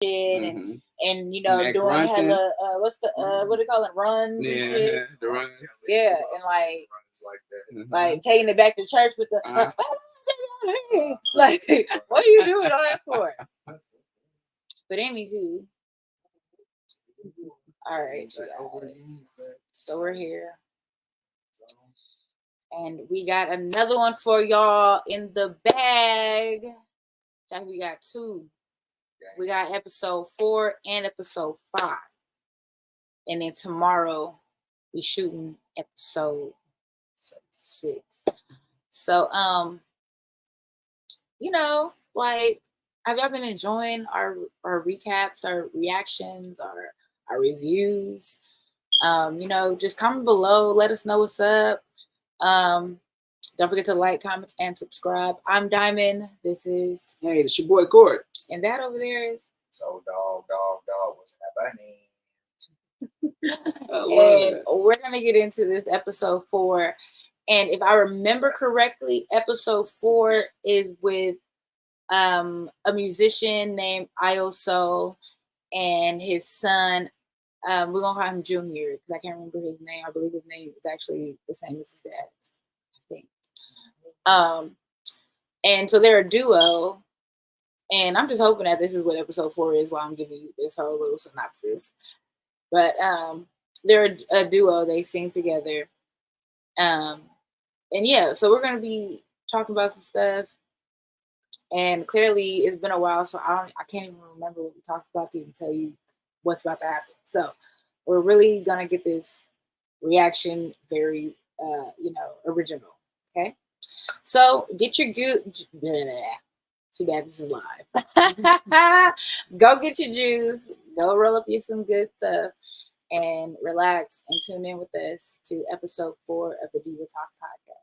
shit and you know doing hella what's the what do they call it, runs and shit. The runs. Yeah, and like taking it back to church with the like what are you doing all that for? But anywho, all right, you guys. So we're here. And we got another one for y'all in the bag. We got 2. We got episode 4 and episode 5. And then tomorrow we shooting episode 6. So you know, like, have y'all been enjoying our recaps, our reactions, our reviews? You know, just comment below, let us know what's up. Don't forget to like, comment, and subscribe. I'm Diamond. This is This your boy Corry. And that over there is So dog, what's happening? And we're gonna get into this episode 4. And if I remember correctly, episode 4 is with a musician named Io Soul and his son. We're gonna call him Junior because I can't remember his name. I believe his name is actually the same as his dad's, I think. And so they're a duo, and I'm just hoping that this is what episode 4 is while I'm giving you this whole little synopsis. But they're a duo. They sing together. And yeah, so we're gonna be talking about some stuff. And clearly, it's been a while, so I can't even remember what we talked about to even tell you what's about to happen. So we're really gonna get this reaction very, original. Okay, so get your good. Too bad this is live. Go get your juice. Go roll up you some good stuff and relax and tune in with us to episode 4 of the Diva Talk Podcast.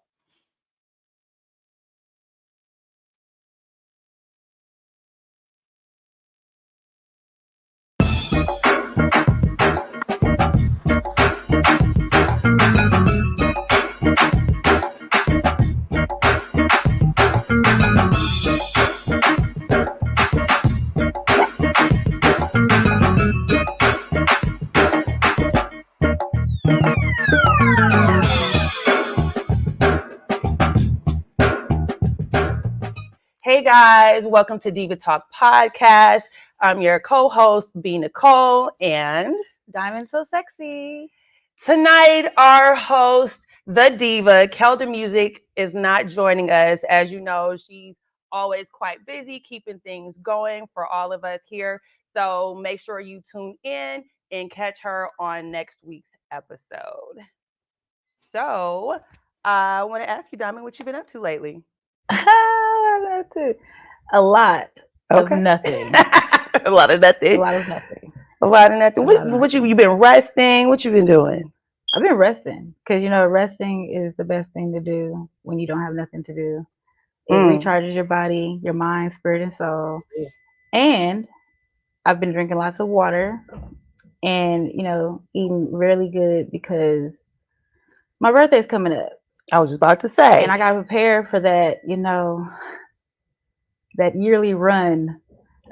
Hey guys, welcome to Diva Talk Podcast. I'm your co-host, B. Nicole, and Diamond So Sexy. Tonight, our host, the diva, Kelda Music, is not joining us. As you know, she's always quite busy keeping things going for all of us here. So make sure you tune in and catch her on next week's episode. So I want to ask you, Diamond, what you've been up to lately? A lot of nothing. A lot of nothing. What you been resting? What you been doing? I've been resting because resting is the best thing to do when you don't have nothing to do. It recharges your body, your mind, spirit, and soul. Yeah. And I've been drinking lots of water and eating really good because my birthday's coming up. I was just about to say. And I got prepared for that, that yearly run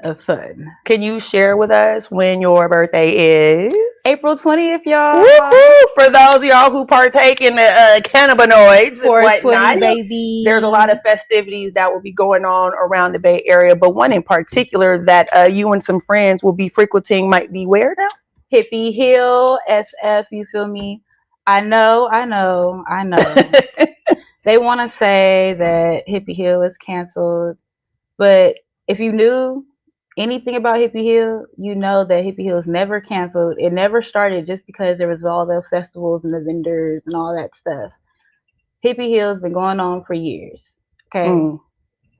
of fun. Can you share with us when your birthday is? April 20th, y'all. Woo-hoo! For those of y'all who partake in the cannabinoids and whatnot, baby. There's a lot of festivities that will be going on around the Bay Area, but one in particular that you and some friends will be frequenting might be where now? Hippie Hill, SF, you feel me? I know. They want to say that Hippie Hill is canceled, but if you knew anything about Hippie Hill, you know that Hippie Hill is never canceled. It never started just because there was all the festivals and the vendors and all that stuff. Hippie Hill's been going on for years. Okay,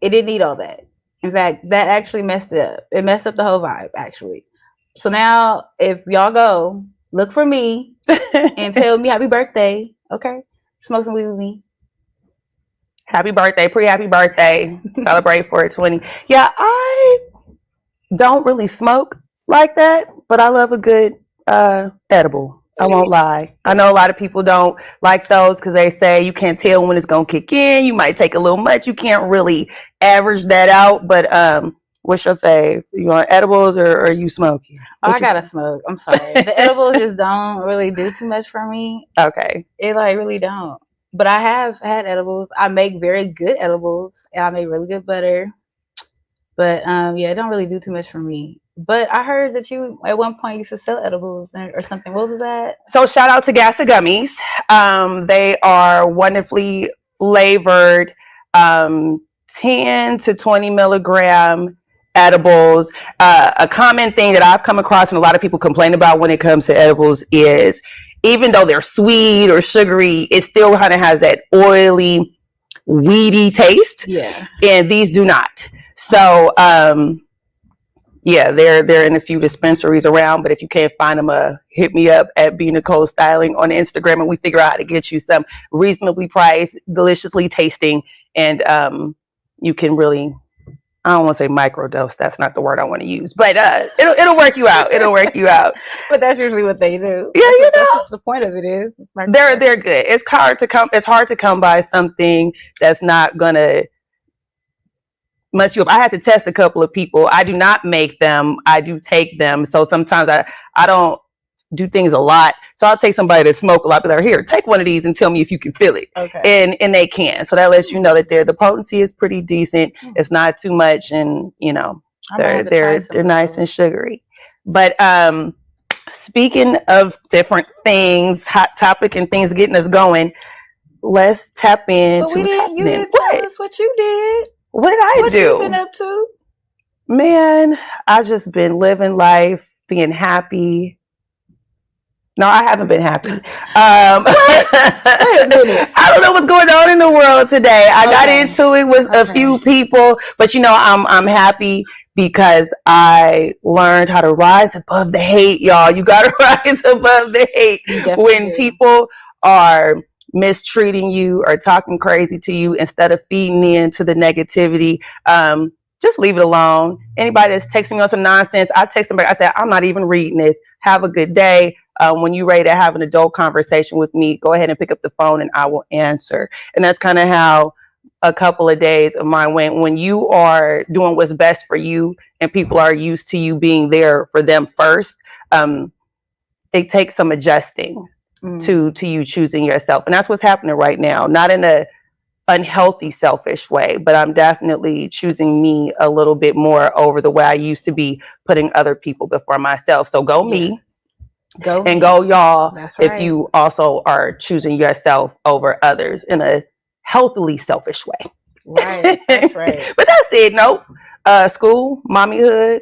It didn't need all that. In fact, that actually messed it up. It messed up the whole vibe, actually. So now, if y'all go, look for me and tell me happy birthday. Okay, smoke some weed with me. Happy birthday, pre-happy birthday. Celebrate 420. Yeah, I don't really smoke like that, but I love a good edible. I won't lie. I know a lot of people don't like those because they say you can't tell when it's going to kick in. You might take a little much. You can't really average that out. But What's your fave? You want edibles or you smoking? Oh, What I you gotta smoke. I'm sorry. The edibles just don't really do too much for me. Okay. It like really don't. But I have had edibles. I make very good edibles, and I make really good butter. But yeah, it don't really do too much for me. But I heard that you at one point used to sell edibles or something. What was that? So shout out to Gassa Gummies. They are wonderfully flavored, 10 to 20 milligram edibles. A common thing that I've come across and a lot of people complain about when it comes to edibles is even though they're sweet or sugary, it still kind of has that oily, weedy taste. Yeah. And these do not. So, yeah, they're in a few dispensaries around, but if you can't find them, hit me up at B Nicole Styling on Instagram, and we figure out how to get you some reasonably priced, deliciously tasting, and you can really, I don't want to say microdose. That's not the word I want to use, but it'll work you out. It'll work you out. But that's usually what they do. Yeah, That's what the point of it is. They're good. It's hard to come by something that's not gonna mess you up. I had to test a couple of people. I do not make them. I do take them. So sometimes I don't do things a lot. So I'll take somebody that smoke a lot, but they're here. Take one of these and tell me if you can feel it. Okay. And they can. So that lets you know that the potency is pretty decent. It's not too much, and they're nice and sugary. But speaking of different things, hot topic and things getting us going, let's tap into what's happening. You didn't tell us what you did. What did I do? What you been up to? Man, I just been living life, being happy. No, I haven't been happy. Wait a minute. I don't know what's going on in the world today. I got into it with a few people, but I'm happy because I learned how to rise above the hate, y'all. You got to rise above the hate when people are mistreating you or talking crazy to you instead of feeding into the negativity. Just leave it alone. Anybody that's texting me on some nonsense, I text somebody, I say, I'm not even reading this. Have a good day. When you're ready to have an adult conversation with me, go ahead and pick up the phone and I will answer. And that's kind of how a couple of days of mine went. When you are doing what's best for you and people are used to you being there for them first, it takes some adjusting to you choosing yourself. And that's what's happening right now. Not in a unhealthy, selfish way, but I'm definitely choosing me a little bit more over the way I used to be putting other people before myself. So go me. Go and go y'all. That's right. If you also are choosing yourself over others in a healthily selfish way. Right. That's right. But that's it. Nope. School, mommyhood,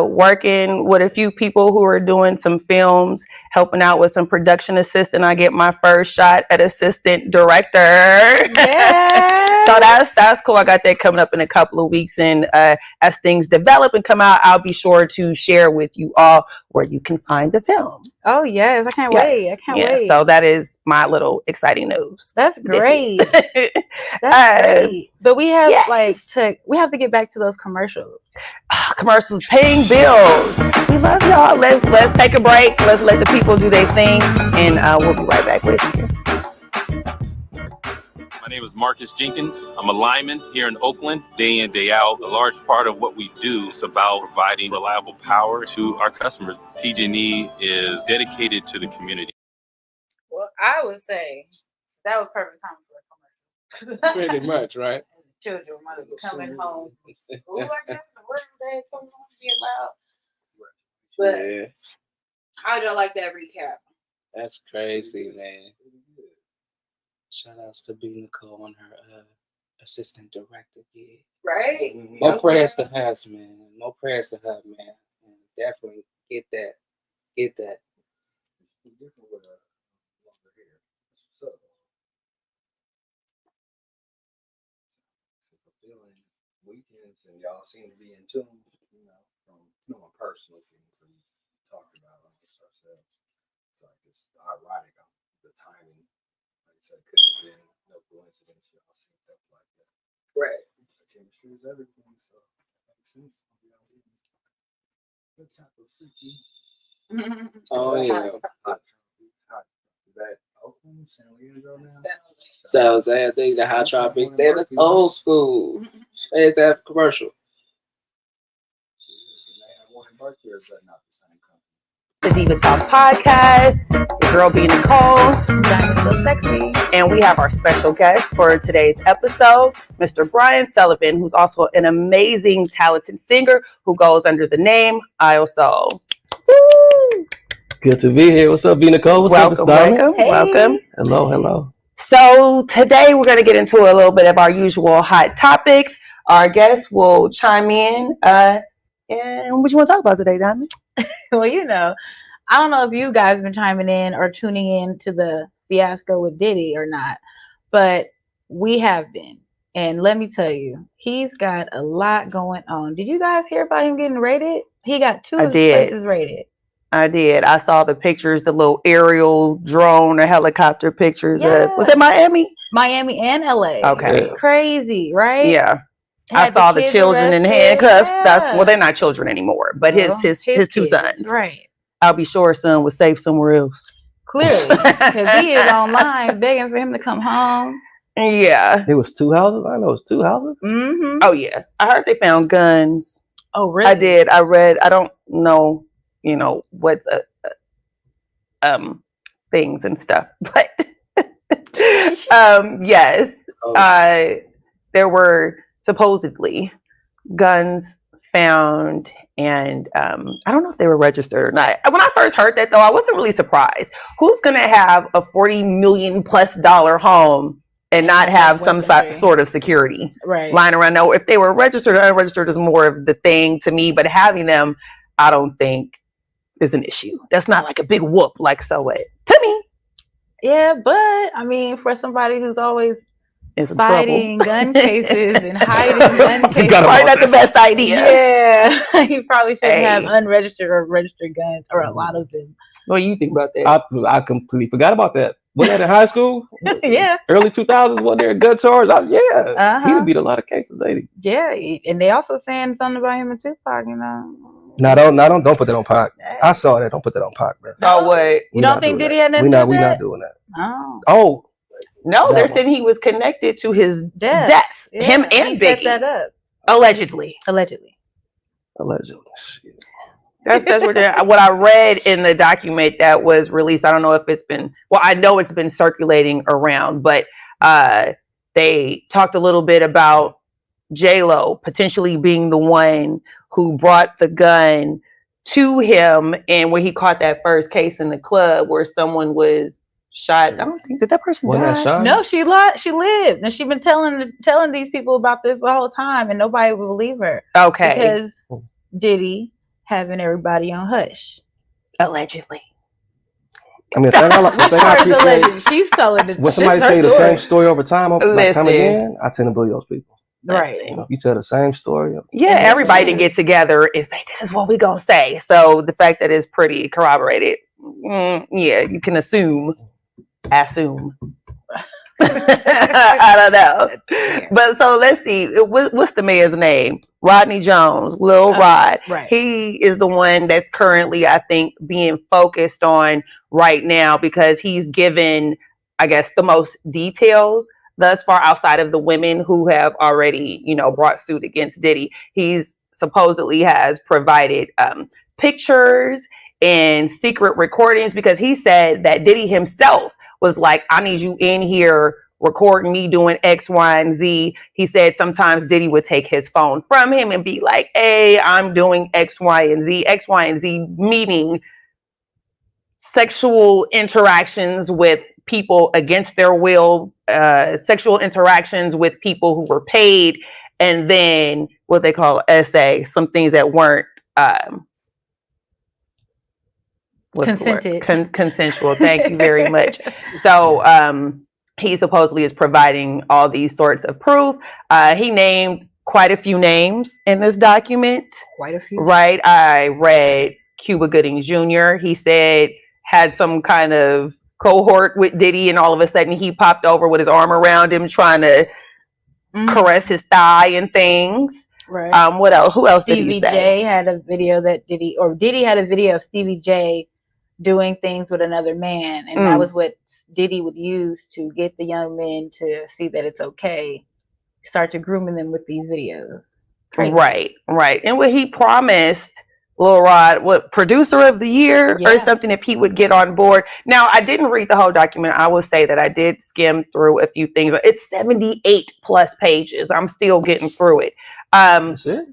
working with a few people who are doing some films, helping out with some production assistant. I get my first shot at assistant director. Yeah. So that's cool. I got that coming up in a couple of weeks. And as things develop and come out, I'll be sure to share with you all where you can find the film. Oh, yes. I can't wait. I can't wait. So that is my little exciting news. That's great. That's great. But we have we have to get back to those commercials. Commercials, paying bills. We love y'all. Let's take a break. Let's let the people do their thing, and we'll be right back with you. My name is Marcus Jenkins. I'm a lineman here in Oakland, day in, day out. A large part of what we do is about providing reliable power to our customers. PG&E is dedicated to the community. Well, I would say that was perfect time for a commercial. Pretty much, right? Children coming home. Ooh, I got the work day coming home being loud. But yeah, I don't like that recap. that's crazy, man. Shout outs to B Nicole on her assistant director gig. Right? More prayers to her, man. More prayers to her, man. And definitely get that. Get that. Weekends and y'all seem to be in tune, from personal things we talked about on this ourselves. So it's ironic the timing. Like I said, couldn't have been no coincidence. Y'all seem stuff like that. Right. Chemistry is everything, so that makes sense. Good type of freaky. Oh yeah. Is that Oakland, San Diego now? So I think the Hot Tropic, they're the old school. There's that commercial. virtue, or is that not the same company? The Diva Talk Podcast. Your girl B Nicole. Diamond So Sexy. And we have our special guest for today's episode, Mr. Brian Sullivan, who's also an amazing, talented singer who goes under the name Isle Soul. Woo! Good to be here. What's up, B Nicole? What's Welcome, up, Miss Diamond? welcome, Hey. welcome. Hello. So today we're going to get into a little bit of our usual hot topics. Our guests will chime in. And what you want to talk about today, Diamond? Well, you know, I don't know if you guys have been chiming in or tuning in to the fiasco with Diddy or not, but we have been. And let me tell you, he's got a lot going on. Did you guys hear about him getting raided? He got two of his places raided. I did. I saw the pictures, the little aerial drone or helicopter pictures of, was it Miami? Miami and LA. Okay. Yeah. Crazy, right? Yeah. Had I saw the kids children in arrested. handcuffs. Yeah. Well, they're not children anymore, but his two kids, sons. Right. I'll be sure his son was safe somewhere else. Clearly. Because he is online begging for him to come home. Yeah. It was two houses? I know it was two houses. Mm-hmm. Oh, yeah. I heard they found guns. Oh, really? I did. I read. I don't know, what things and stuff, but yes, there were supposedly guns found, and I don't know if they were registered or not. When I first heard that, though, I wasn't really surprised. Who's gonna have a $40 million+ home and not have some sort of security lying around? No, if they were registered or unregistered is more of the thing to me, but having them, I don't think is an issue. That's not like a big whoop like so what to me. Yeah, but I mean, for somebody who's always In some fighting trouble. gun cases and hiding gun cases, Probably not the best idea. Yeah, he probably shouldn't have unregistered or registered guns, or a lot of them. What do you think about that? I completely forgot about that. Was that in high school? Yeah, Early 2000s, wasn't there a gun charge? Uh-huh. He beat a lot of cases, ain't he? Yeah, and they also saying something about him and Tupac, No, don't put that on Pac. I saw that. Don't put that on Pac, man. So what? You don't think Diddy had nothing to do with We that? not doing that. Oh. Oh, No, That they're one. saying he was connected to his death. Yeah, Him and he set Biggie. that up. Allegedly. Allegedly. Shit. That's what I read in the document that was released. I don't know if it's been, I know it's been circulating around, but they talked a little bit about J-Lo potentially being the one who brought the gun to him, and where he caught that first case in the club where someone was shot. I don't think that person Wasn't that died. shot? No, she lived, and she's been telling these people about this the whole time, and nobody would believe her. Okay. Because Diddy having everybody on hush. Allegedly. I mean, I appreciate She's telling it. when somebody tell you the same story over time, time again, I tend to believe those people. Right. You know, you tell the same story. Yeah, everybody didn't get together and say, this is what we gonna say. So the fact that it's pretty corroborated, yeah, you can assume. I don't know. But so let's see. What's the man's name? Rodney Jones, Lil Rod. Right. He is the one that's currently, I think, being focused on right now because he's given, I guess, the most details thus far outside of the women who have already, brought suit against Diddy. He's supposedly has provided pictures and secret recordings because he said that Diddy himself was like, I need you in here recording me doing X, Y, and Z. He said sometimes Diddy would take his phone from him and be like, hey, I'm doing X, Y, and Z. X, Y, and Z meaning sexual interactions with people against their will, sexual interactions with people who were paid, and then what they call SA, some things that weren't consented. Consensual. Thank you very much. So he supposedly is providing all these sorts of proof. He named quite a few names in this document. Quite a few. Right. I read Cuba Gooding Jr. He said had some kind of cohort with Diddy, and all of a sudden he popped over with his arm around him trying to caress his thigh and things. Right. What else? Who else did he Stevie say? J had a video that Diddy had a video of Stevie J doing things with another man, and that was what Diddy would use to get the young men to see that it's okay. Start to grooming them with these videos. Crazy. Right. And what he promised Lil Rod, what, producer of the year Yeah. or something, if he would get on board. Now, I didn't read the whole document. I will say that I did skim through a few things. It's 78 plus pages. I'm still getting through it. That's it.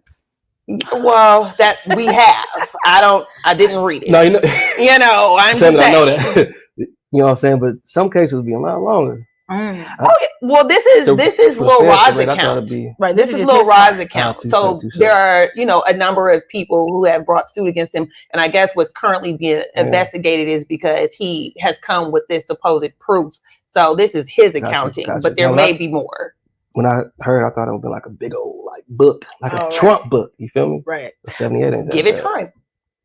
Well, that we have. I didn't read it. No, you know. I'm just Sam, saying. I know that. You know what I'm saying? But some cases be a lot longer. Mm. Oh, yeah. Well, this is Lil Rod's account. Right, this is his Lil Rod's part. account. Touche, So touche. there are, a number of people who have brought suit against him, and I guess what's currently being investigated is because he has come with this supposed proof. So this is his accounting, Gotcha. but there may be more. When I heard, I thought it would be like a big old book, like a Trump book. You feel me? Right. 78 ain't that Give it bad. time.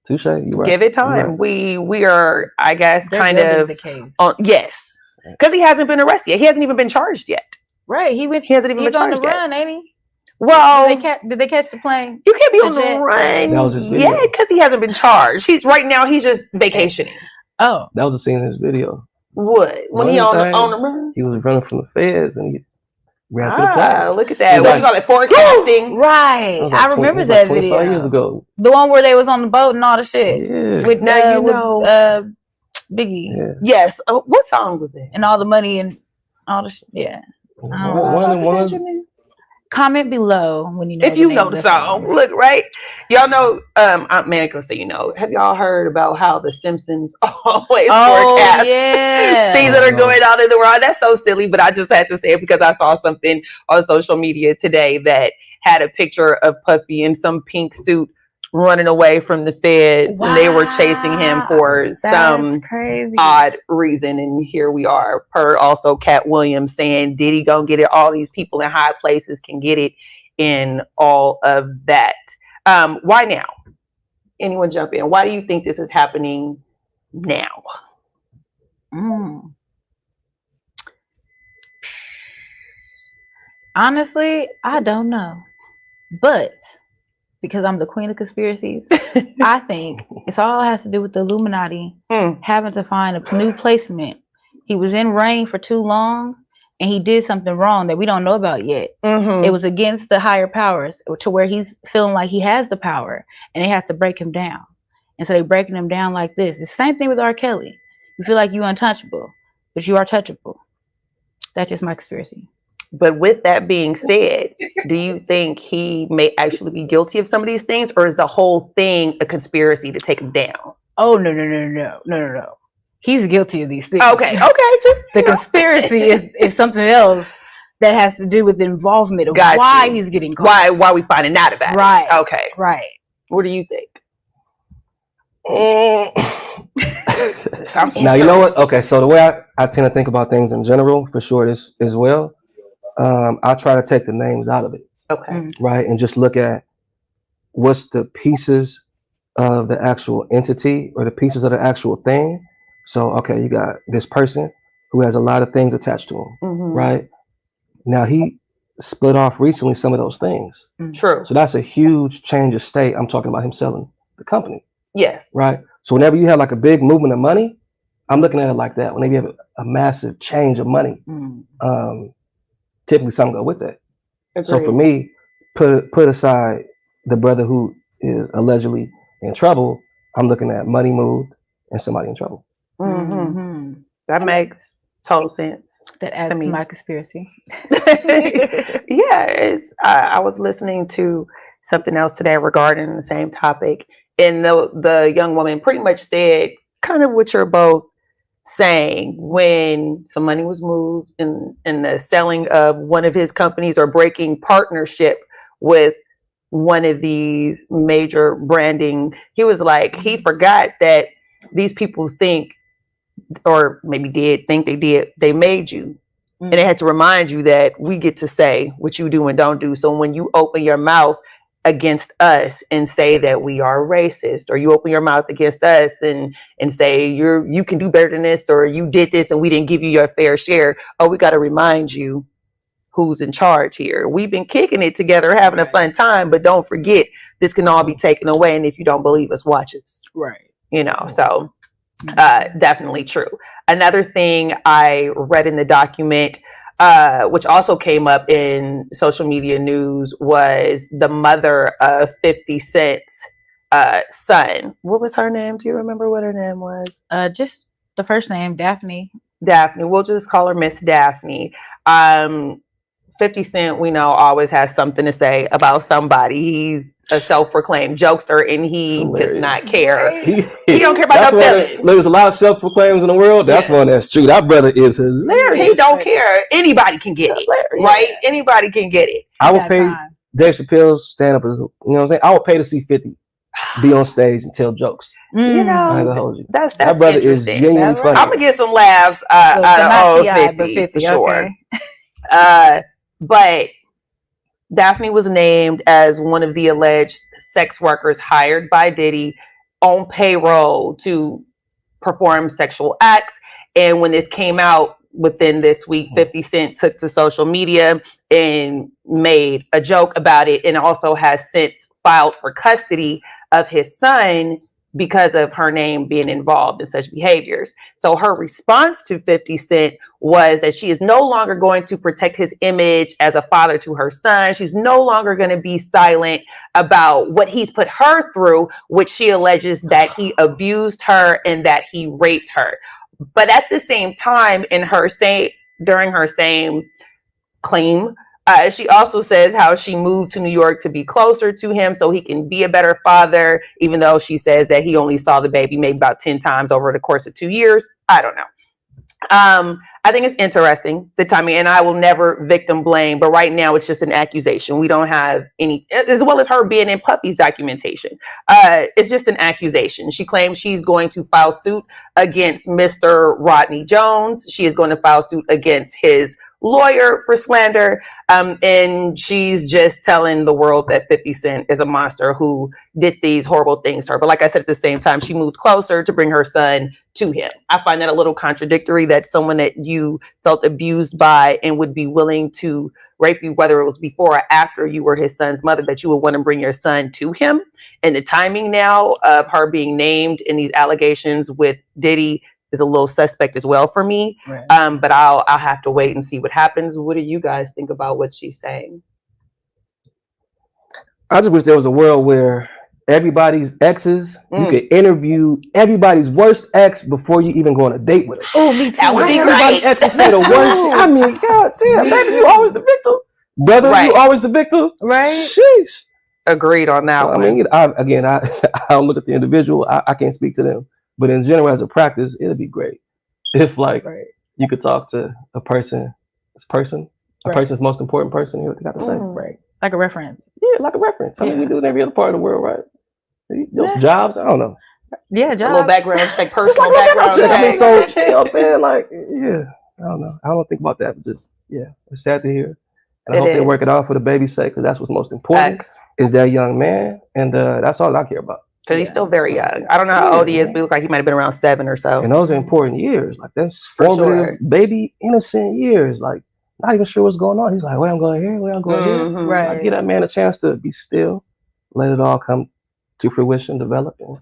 Touche. You right. Give it time. Right. We are, I guess, They're kind building of the case. yes, because he hasn't been arrested yet. He hasn't even been charged yet. Right. He hasn't even been He's on charged the yet. run, ain't he? Well, Did they catch the plane? you can't be on the the jet? run. That was his video. Yeah, because he hasn't been charged. He's just vacationing. Oh. That was a scene in his video. What? When he on the run? He was running from the feds and he ran to the plane. Look at that. What do you call it? Forecasting. Right. That was I remember that 25 video. years ago. The one where they was on the boat and all the shit. Yeah. With Biggie. Yeah. Yes. What song was it? And all the money and all the shit. Yeah. One of Comment below when you know if you know the song. Look, right? Y'all know, Aunt Manica say, have y'all heard about how the Simpsons always forecast things that are going on in the world? That's so silly, but I just had to say it because I saw something on social media today that had a picture of Puffy in some pink suit running away from the feds, and they were chasing him for some odd reason. And here we are, per also Cat Williams saying, Diddy gonna get it? All these people in high places can get it in all of that. Why now? Anyone jump in? Why do you think this is happening now? Honestly, I don't know. But because I'm the queen of conspiracies, I think it's all has to do with the Illuminati having to find a new placement. He was in reign for too long, and he did something wrong that we don't know about yet. It was against the higher powers to where he's feeling like he has the power, and they have to break him down. And so they're breaking him down like this. The same thing with R. Kelly. You feel like you're untouchable, but you are touchable. That's just my conspiracy. But with that being said, do you think he may actually be guilty of some of these things, or is the whole thing a conspiracy to take him down? Oh, no. He's guilty of these things. Okay. Just the conspiracy is something else that has to do with the involvement of why he's getting caught. Why we finding out about it. Right. Okay. Right. What do you think? Now, you know what? Okay, so the way I tend to think about things in general, for sure, this as well, I try to take the names out of it. Okay. Right, and just look at what's the pieces of the actual entity or the pieces of the actual thing. So, okay, you got this person who has a lot of things attached to him, right? Now, he split off recently some of those things. True. So that's a huge change of state. I'm talking about him selling the company. Yes. Right. So whenever you have like a big movement of money, I'm looking at it like that. Whenever you have a massive change of money, typically something go with that. Agreed. So for me, put aside the brother who is allegedly in trouble, I'm looking at money moved and somebody in trouble. That makes total sense. That adds to my conspiracy. Yeah, I was listening to something else today regarding the same topic, and the young woman pretty much said kind of what you're both saying. When some money was moved in the selling of one of his companies or breaking partnership with one of these major branding, he was like, he forgot that these people think, or maybe did think they made you. And they had to remind you that we get to say what you do and don't do. So when you open your mouth against us and say that we are racist, or you open your mouth against us and say you can do better than this, or you did this and we didn't give you your fair share, we got to remind you who's in charge here. We've been kicking it together, having a fun time, but don't forget this can all be taken away. And if you don't believe us, watch us. Right. So definitely true. Another thing I read in the document, which also came up in social media news, was the mother of 50 Cent's son. What was her name? Do you remember what her name was? Just the first name, Daphne. Daphne. We'll just call her Miss Daphne. 50 Cent, we know, always has something to say about somebody. He's a self-proclaimed jokester, and he does not care. He don't care about no feelings. There's a lot of self-proclaims in the world. That's one that's true. That brother is hilarious. He don't care. Anybody can get it, right? Anybody can get it. I would pay Dave Chappelle's stand-up. You know what I'm saying? I would pay to see 50 be on stage and tell jokes. You know, that's that brother is genuinely funny. I'm gonna get some laughs out of 50 for sure. Okay. But Daphne was named as one of the alleged sex workers hired by Diddy on payroll to perform sexual acts. And when this came out within this week, 50 Cent took to social media and made a joke about it, and also has since filed for custody of his son because of her name being involved in such behaviors. So her response to 50 Cent was that she is no longer going to protect his image as a father to her son. She's no longer going to be silent about what he's put her through, which she alleges that he abused her and that he raped her. But at the same time, during her same claim, she also says how she moved to New York to be closer to him so he can be a better father, even though she says that he only saw the baby maybe about 10 times over the course of 2 years. I don't know. I think it's interesting, the timing, and I will never victim blame, but right now it's just an accusation. We don't have any, as well as her being in Puffy's documentation. It's just an accusation. She claims she's going to file suit against Mr. Rodney Jones. She is going to file suit against his lawyer for slander, and she's just telling the world that 50 Cent is a monster who did these horrible things to her. But like I said, at the same time, she moved closer to bring her son to him. I find that a little contradictory, that someone that you felt abused by and would be willing to rape you, whether it was before or after you were his son's mother, that you would want to bring your son to him. And the timing now of her being named in these allegations with Diddy is a little suspect as well for me. Right. But I'll have to wait and see what happens. What do you guys think about what she's saying? I just wish there was a world where everybody's exes, you could interview everybody's worst ex before you even go on a date with her. Oh, me too. That would be everybody's exes say the worst. I mean, God damn, baby, you always the victim. Brother, you always the victim. Right. Sheesh. Agreed on that one. I mean, I don't look at the individual. I can't speak to them. But in general, as a practice, it'd be great if, like, you could talk to a person's most important person. You got to say, right? Like a reference. Yeah, like a reference. I mean, we do it in every other part of the world, right? Jobs, I don't know. Yeah, jobs. A little background check, personal background check. I mean, so you know what I'm saying? Like, yeah, I don't know. I don't think about that. But just it's sad to hear. And I hope they work it out for the baby's sake, because that's what's most important. Is that young man, and that's all I care about. Because he's still very young. I don't know how old he is, but he looks like he might have been around 7 or so. And those are important years. Like, that's formative, baby, innocent years. Like, not even sure what's going on. He's like, where I'm going here, where I'm going here. Right. Like, give that man a chance to be still, let it all come to fruition, develop, and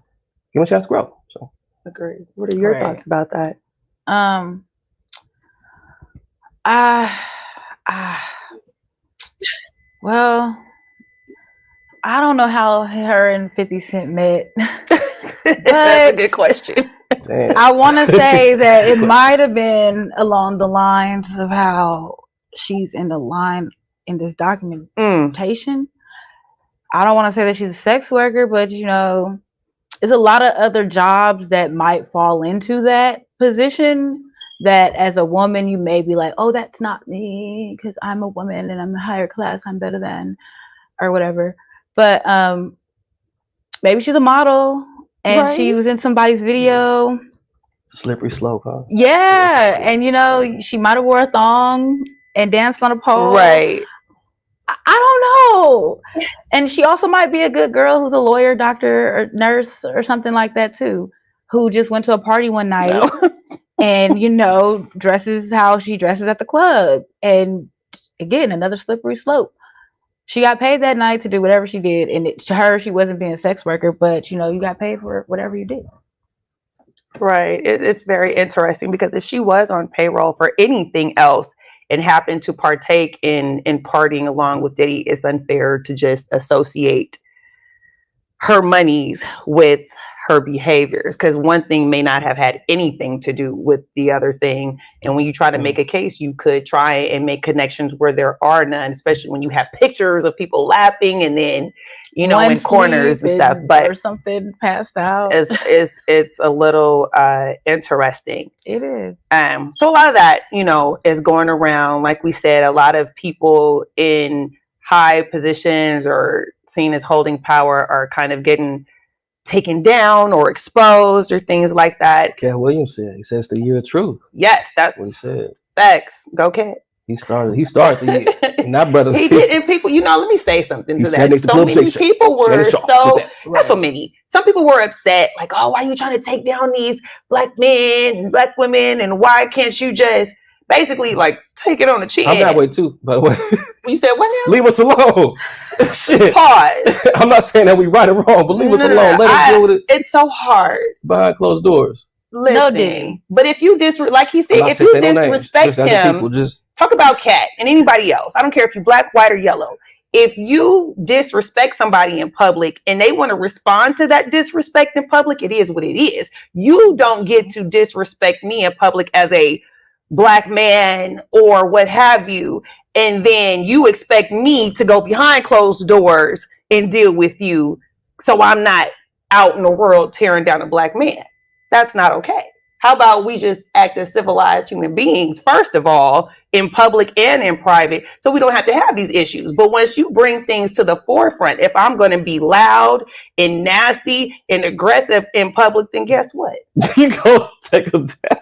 give him a chance to grow. So, agreed. What are your thoughts about that? Well, I don't know how her and 50 Cent met. That's a good question. Damn. I want to say that it might have been along the lines of how she's in the line in this documentation. I don't want to say that she's a sex worker, but you know, there's a lot of other jobs that might fall into that position that as a woman you may be like, oh, that's not me because I'm a woman and I'm a higher class, I'm better than, or whatever. But maybe she's a model and she was in somebody's video. Slippery slope, huh? Yeah, and you know, she might have wore a thong and danced on a pole. Right. I don't know. And she also might be a good girl who's a lawyer, doctor, or nurse, or something like that too, who just went to a party one night and, you know, dresses how she dresses at the club. And again, another slippery slope. She got paid that night to do whatever she did, and to her, she wasn't being a sex worker, but you know, you got paid for whatever you did. Right. It's very interesting because if she was on payroll for anything else and happened to partake in partying along with Diddy, it's unfair to just associate her monies with her behaviors, because one thing may not have had anything to do with the other thing. And when you try to make a case, you could try and make connections where there are none, especially when you have pictures of people laughing and then, you know, in corners and stuff. But or something passed out. It's a little interesting. It is. So a lot of that, you know, is going around. Like we said, a lot of people in high positions or seen as holding power are kind of getting taken down or exposed or things like that. Cat Williams said, he says the year of truth. Yes, that's what he said. Facts. Go Cat. He started the year. And that brother. He did, and people, you know, let me say something to that. So many people were that's so many. Some people were upset, like, oh, why are you trying to take down these black men and black women, and why can't you just basically like take it on the chin? I'm that way too, by the way. You said what now? Leave us alone. Shit. Pause. I'm not saying that we right or wrong, but leave us alone. Let us deal with it. It's so hard behind closed doors. Listen, no, Diddy. But if you like he said, if you disrespect him, talk about Cat and anybody else. I don't care if you're black, white, or yellow. If you disrespect somebody in public and they want to respond to that disrespect in public, it is what it is. You don't get to disrespect me in public as a black man or what have you, and then you expect me to go behind closed doors and deal with you so I'm not out in the world tearing down a black man. That's not okay. How about we just act as civilized human beings, first of all, in public and in private, so we don't have to have these issues. But once you bring things to the forefront, if I'm going to be loud and nasty and aggressive in public, then guess what? You go take them down.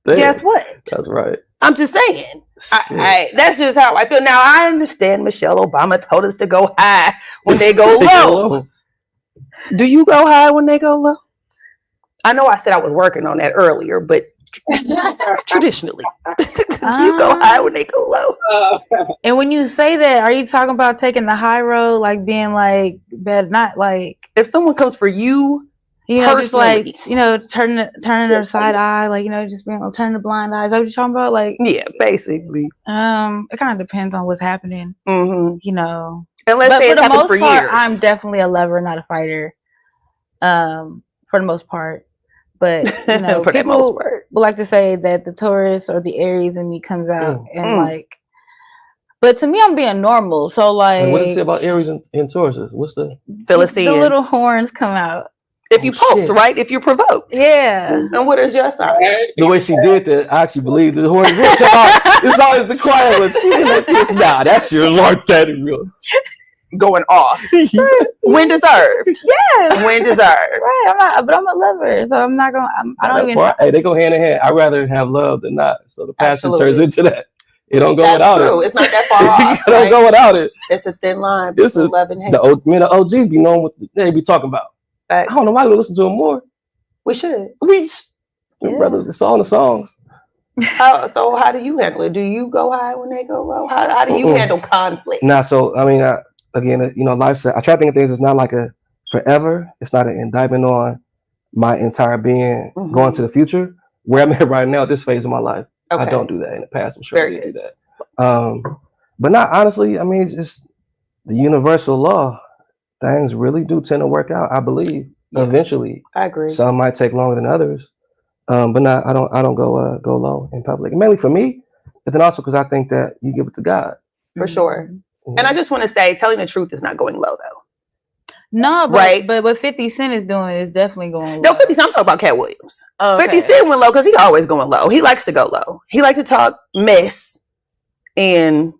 Damn. Guess what? That's right. I'm just saying. That's just how I feel. Now, I understand Michelle Obama told us to go high when they go low. Do you go high when they go low? I know I said I was working on that earlier, but traditionally, do you go high when they go low? And when you say that, are you talking about taking the high road, like being like bad, not like if someone comes for you, you know, just like, you know, turning their side eye, like, you know, just being like, turning the blind eye. Is that what you're talking about? Like, yeah, basically. It kind of depends on what's happening, you know. Unless but for the most part, years. I'm definitely a lover, not a fighter. For the most part. But you know, people would like to say that the Taurus or the Aries in me comes out and like. But to me, I'm being normal. So like, what do you say about Aries and Tauruses? What's the Philistine? The little horns come out. If you poked, right? If you're provoked, yeah. And what is your sign? The way she did that, I actually believe the horns. It's always the quiet one. She like this. Nah, that shit was like that in real. Going off. When deserved. Yeah. When deserved. Right. I'm a lover, so I'm not gonna. I don't even. Hey, they go hand in hand. I'd rather have love than not. So the passion turns into that. It don't go without it. It's not that far off. It don't go without it. It's a thin line between love and hate. The OGs be knowing what they be talking about. I don't know why we listen to them more. We should. Brothers, it's all in the songs. So how do you handle it? Do you go high when they go low? How do you handle conflict? Nah, so I mean, again, you know, life. I try to think of things as not like a forever. It's not an indictment on my entire being going to the future. Where I'm at right now, at this phase of my life, I don't do that. In the past, I'm sure I did do that. But not honestly. I mean, just the universal law. Things really do tend to work out. I believe eventually. I agree. Some might take longer than others, but not. I don't go low in public. Mainly for me, but then also because I think that you give it to God. For sure. And I just want to say, telling the truth is not going low, though. No, but what 50 Cent is doing is definitely going low. No, 50 Cent, I'm talking about Cat Williams. Oh, okay. 50 Cent went low because he's always going low. He likes to go low. He likes to talk mess and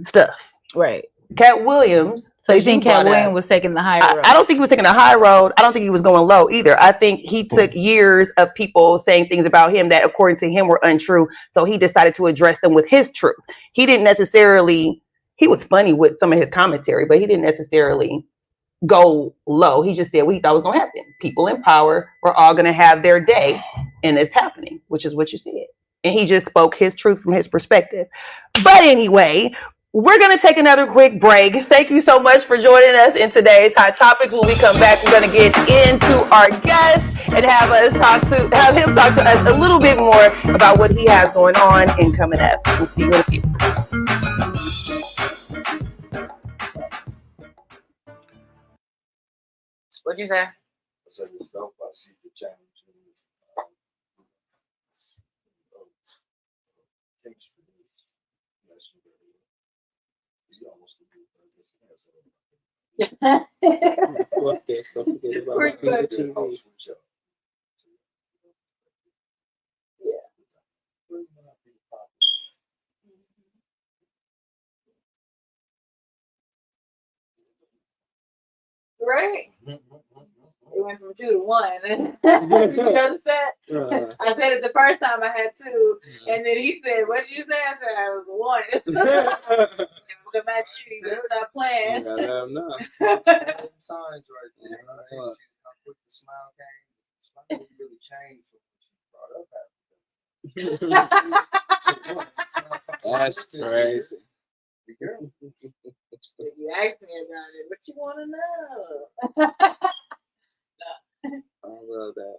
stuff. Right. Cat Williams. So you think Cat Williams was taking the high road? I don't think he was taking the high road. I don't think he was going low either. I think he took years of people saying things about him that, according to him, were untrue. So he decided to address them with his truth. He didn't necessarily. He was funny with some of his commentary, but he didn't necessarily go low. He just said what he thought was going to happen. People in power were all going to have their day, and it's happening, which is what you said. And he just spoke his truth from his perspective. But anyway, we're going to take another quick break. Thank you so much for joining us in today's Hot Topics. When we come back, we're going to get into our guest and have him talk to us a little bit more about what he has going on and coming up. We'll see you in a few. What'd you say? I said it's dope. I see the change in chemistry. You almost could do Fuck that, so forget about We're my favorite good. TV. Right? It went from 2 to 1. You notice that? I said it the first time I had 2, and then he said, "What did you say?" I said, "I was 1." Look at my shoe. You better stop playing. No. Signs right there. You see how quick the smile came? The smile really changed from what she brought up after. That's crazy. If you ask me about it, what you want to know? I love that.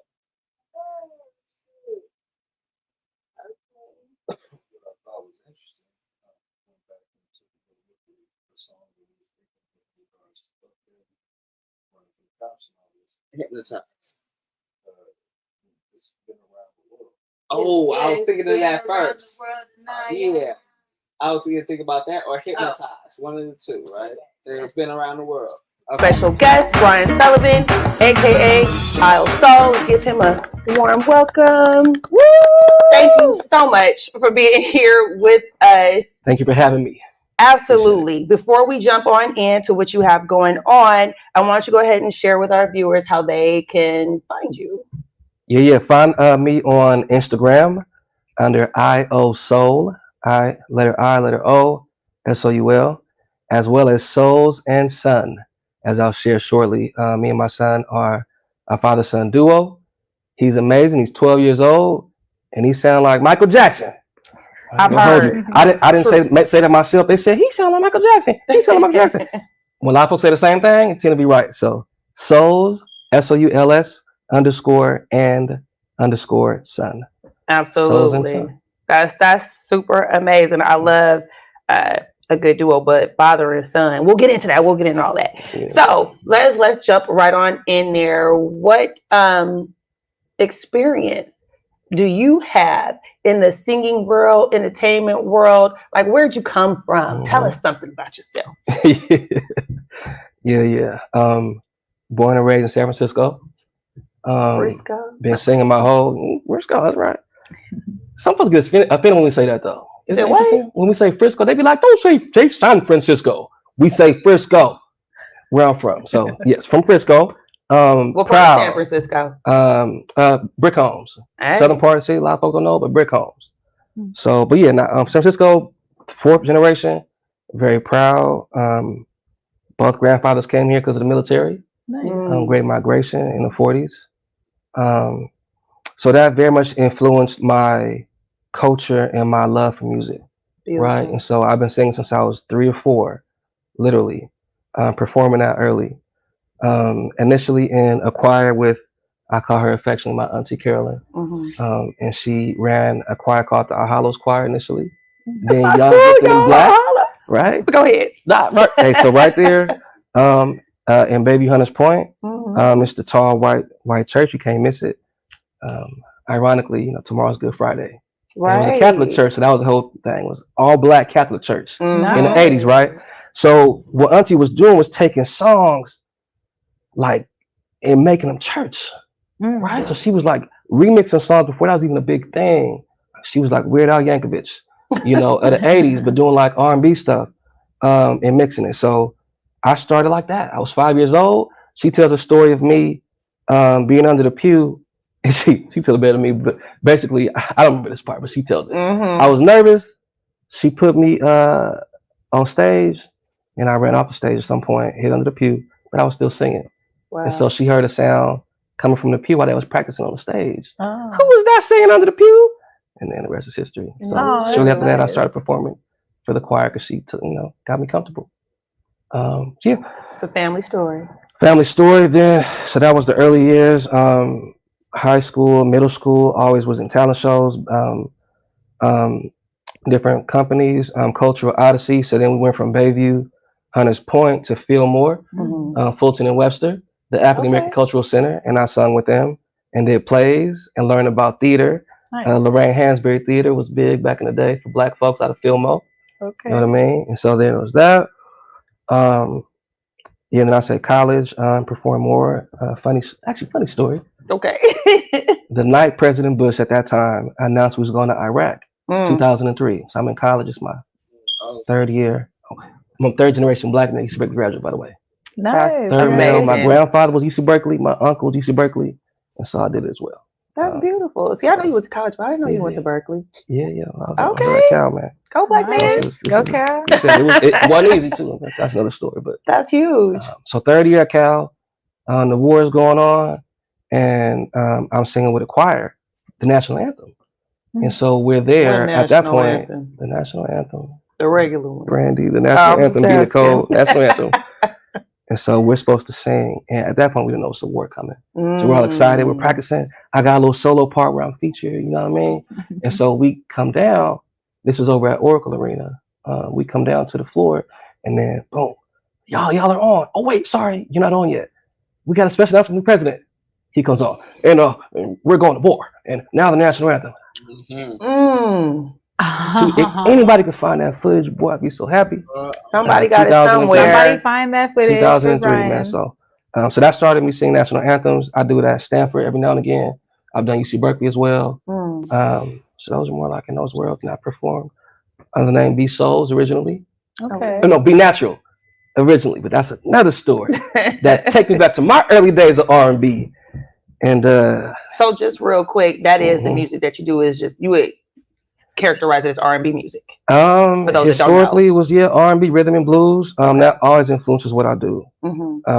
What I thought was interesting, went back into the song that we was thinking in regards to running from the cops and all this. Hypnotized. It's been around the world. Oh, I was thinking of that Around first. the world tonight. Yeah. I was either thinking about that or hypnotized. One of the two, right? It's been around the world. Okay. Special guest, Brian Sullivan, aka I'll Soul. Give him a warm welcome. Woo! Thank you so much for being here with us. Thank you for having me. Absolutely. Before we jump on into what you have going on, I want you to go ahead and share with our viewers how they can find you. Yeah. Find me on Instagram under IO Soul, letter O, SOUL, as well as Souls and Son, as I'll share shortly. Me and my son are a father-son duo. He's amazing. He's 12 years old, and he sounds like Michael Jackson. I've heard. I didn't say that myself. They said he sounds like Michael Jackson. He sounds like Michael Jackson. When a lot of folks say the same thing, it tend to be right. So Souls, SOULS _and Son. Absolutely. That's super amazing. I love a good duo, but father and son. We'll get into that. We'll get into all that. Yeah. So let's jump right on in there. What experience do you have in the singing world, entertainment world? Like, where'd you come from? Tell us something about yourself. Yeah. Born and raised in San Francisco. Frisco. Been singing my whole Frisco. That's right. Some folks get offended when we say that, though. Is it interesting? When we say Frisco, they be like, "Don't say San Francisco." We say Frisco, where I'm from. So yes, from Frisco. What part of San Francisco? Brick Homes. Hey. Southern part of the city. A lot of folks don't know, but Brick Homes. So, but yeah, San Francisco, 4th generation. Very proud. Both grandfathers came here because of the military. Nice. Great migration in the 40s. So that very much influenced my culture and my love for music. Beautiful. Right. And so I've been singing since I was 3 or 4, literally, performing that early. Initially in a choir with, I call her affectionately my Auntie Carolyn. And she ran a choir called the Hollows Choir initially. That's Being my young, school, gifted, and y'all. black. Holla. Right. Go ahead. Hey, so right there, in Baby Hunters Point, it's the tall white church. You can't miss it. Ironically, tomorrow's Good Friday. Right. And it was a Catholic church, so that was the whole thing. It was all black Catholic church in the Nice. 80s, right? So what Auntie was doing was taking songs like and making them church, right? So she was like remixing songs before that was even a big thing. She was like Weird Al Yankovic, of the 80s, but doing like R&B stuff and mixing it. So I started like that. I was 5 years old. She tells a story of me being under the pew. And she tells it better than me, but basically, I don't remember this part, but she tells it. I was nervous. She put me on stage, and I ran off the stage at some point, hid under the pew, but I was still singing. Wow. And so she heard a sound coming from the pew while they was practicing on the stage. Oh. Who was that singing under the pew? And then the rest is history. So Oh, shortly that's after that, I nice. started performing for the choir because she took, got me comfortable. Yeah. It's a family story. Family story then. So that was the early years. High school, middle school, always was in talent shows, different companies, Cultural Odyssey. So then we went from Bayview, Hunters Point to Fillmore, Fulton and Webster. the African American Cultural Center, and I sung with them and did plays and learned about theater. Nice. Lorraine Hansberry Theater was big back in the day for Black folks out of Fillmore. Okay. You know what I mean? And so there was that. Yeah, then I said college, perform more. Funny story. Okay. The night President Bush at that time announced we was going to Iraq, 2003. So I'm in college. It's my third year. I'm a third generation Black man, UC Berkeley graduate, by the way. Nice. Third male. My grandfather was UC Berkeley. My uncle was UC Berkeley. And so I did it as well. That's beautiful. See, I know you went to college, but I didn't know you went to Berkeley. Yeah. I was at Cal, man. Go Black man. Go Cal. It wasn't easy, too. That's another story. But that's huge. So third year at Cal, the war is going on, and I'm singing with a choir, the national anthem. And so we're there at that point. The national anthem. The regular one. Brandy, the national anthem, be the code, national anthem. And so we're supposed to sing. And at that point, we didn't know it's a war coming. So we're all excited. We're practicing. I got a little solo part where I'm featured, you know what I mean? And so we come down. This is over at Oracle Arena. We come down to the floor, and then boom, y'all are on. Oh, wait, sorry, you're not on yet. We got a special announcement from the president. He comes on. And we're going to war. And now the national anthem. So if anybody could find that footage, boy, I'd be so happy. Somebody got it somewhere. Somebody find that footage. 2003, man. So that started me singing national anthems. I do it at Stanford every now and again. I've done UC Berkeley as well. So those are more like in those worlds. And I performed under the name Be Souls originally. Okay. No, Be Natural originally, but that's another story that take me back to my early days of R&B. And so just real quick, that is the music that you do is just you would characterize it as R&B music. Historically, it was R&B, rhythm and blues. That always influences what I do.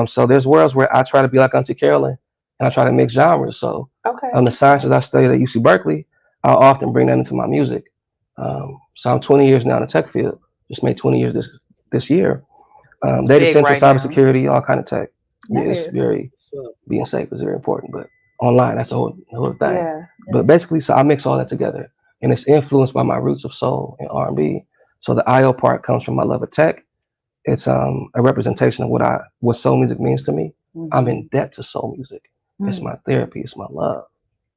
So there's worlds where I try to be like Auntie Carolyn, and I try to mix genres. So the sciences I studied at UC Berkeley, I'll often bring that into my music. So I'm 20 years now in the tech field. Just made 20 years this year. Data center, cybersecurity, all kind of tech. Yeah, it's very being safe is very important. But online, that's the whole thing. Yeah. But basically, so I mix all that together. And it's influenced by my roots of soul and R&B. So the IO part comes from my love of tech. It's a representation of what soul music means to me. I'm in debt to soul music. It's my therapy. It's my love,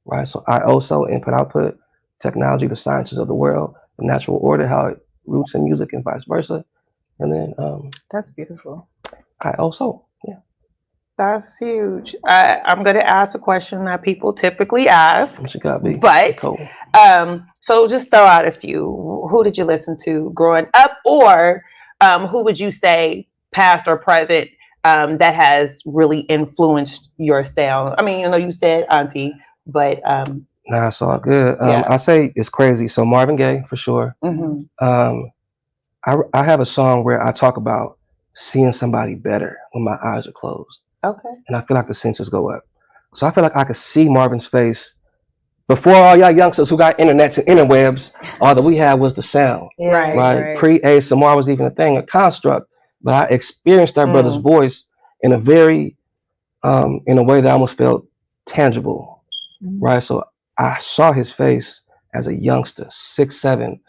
right? So IO, soul, input, output, technology, the sciences of the world, the natural order, how it roots in music and vice versa. And then that's beautiful. IO, soul. Yeah. That's huge. I'm going to ask a question that people typically ask. What you got, B? But cool. So just throw out a few. Who did you listen to growing up, or who would you say, past or present, that has really influenced your sound? I mean, you said Auntie, but nah, it's all good. I say it's crazy. So Marvin Gaye for sure. I have a song where I talk about seeing somebody better when my eyes are closed. Okay. And I feel like the senses go up. So I feel like I could see Marvin's face before all y'all youngsters who got internets and interwebs. All that we had was the sound. Right. Pre-ASMR was even a thing, a construct. But I experienced our brother's voice in a very, in a way that I almost felt tangible. Right. So I saw his face as a youngster, 6'7",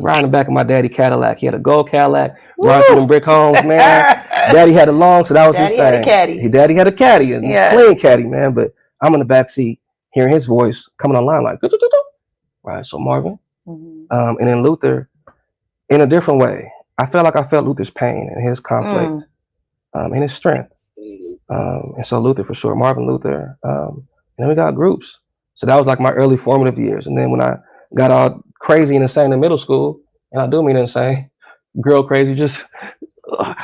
riding the back of my daddy Cadillac. He had a gold Cadillac, riding through them brick homes, man. Daddy had a long, so that was his thing. Daddy had a caddy, and clean caddy, man. But I'm in the back seat, hearing his voice coming online like, right? So Marvin, and then Luther, in a different way. I felt like I felt Luther's pain and his conflict, and his strength. And so Luther for sure, Marvin, Luther, and then we got groups. So that was like my early formative years. And then when I got all crazy and insane in middle school, and I do mean insane, girl crazy, just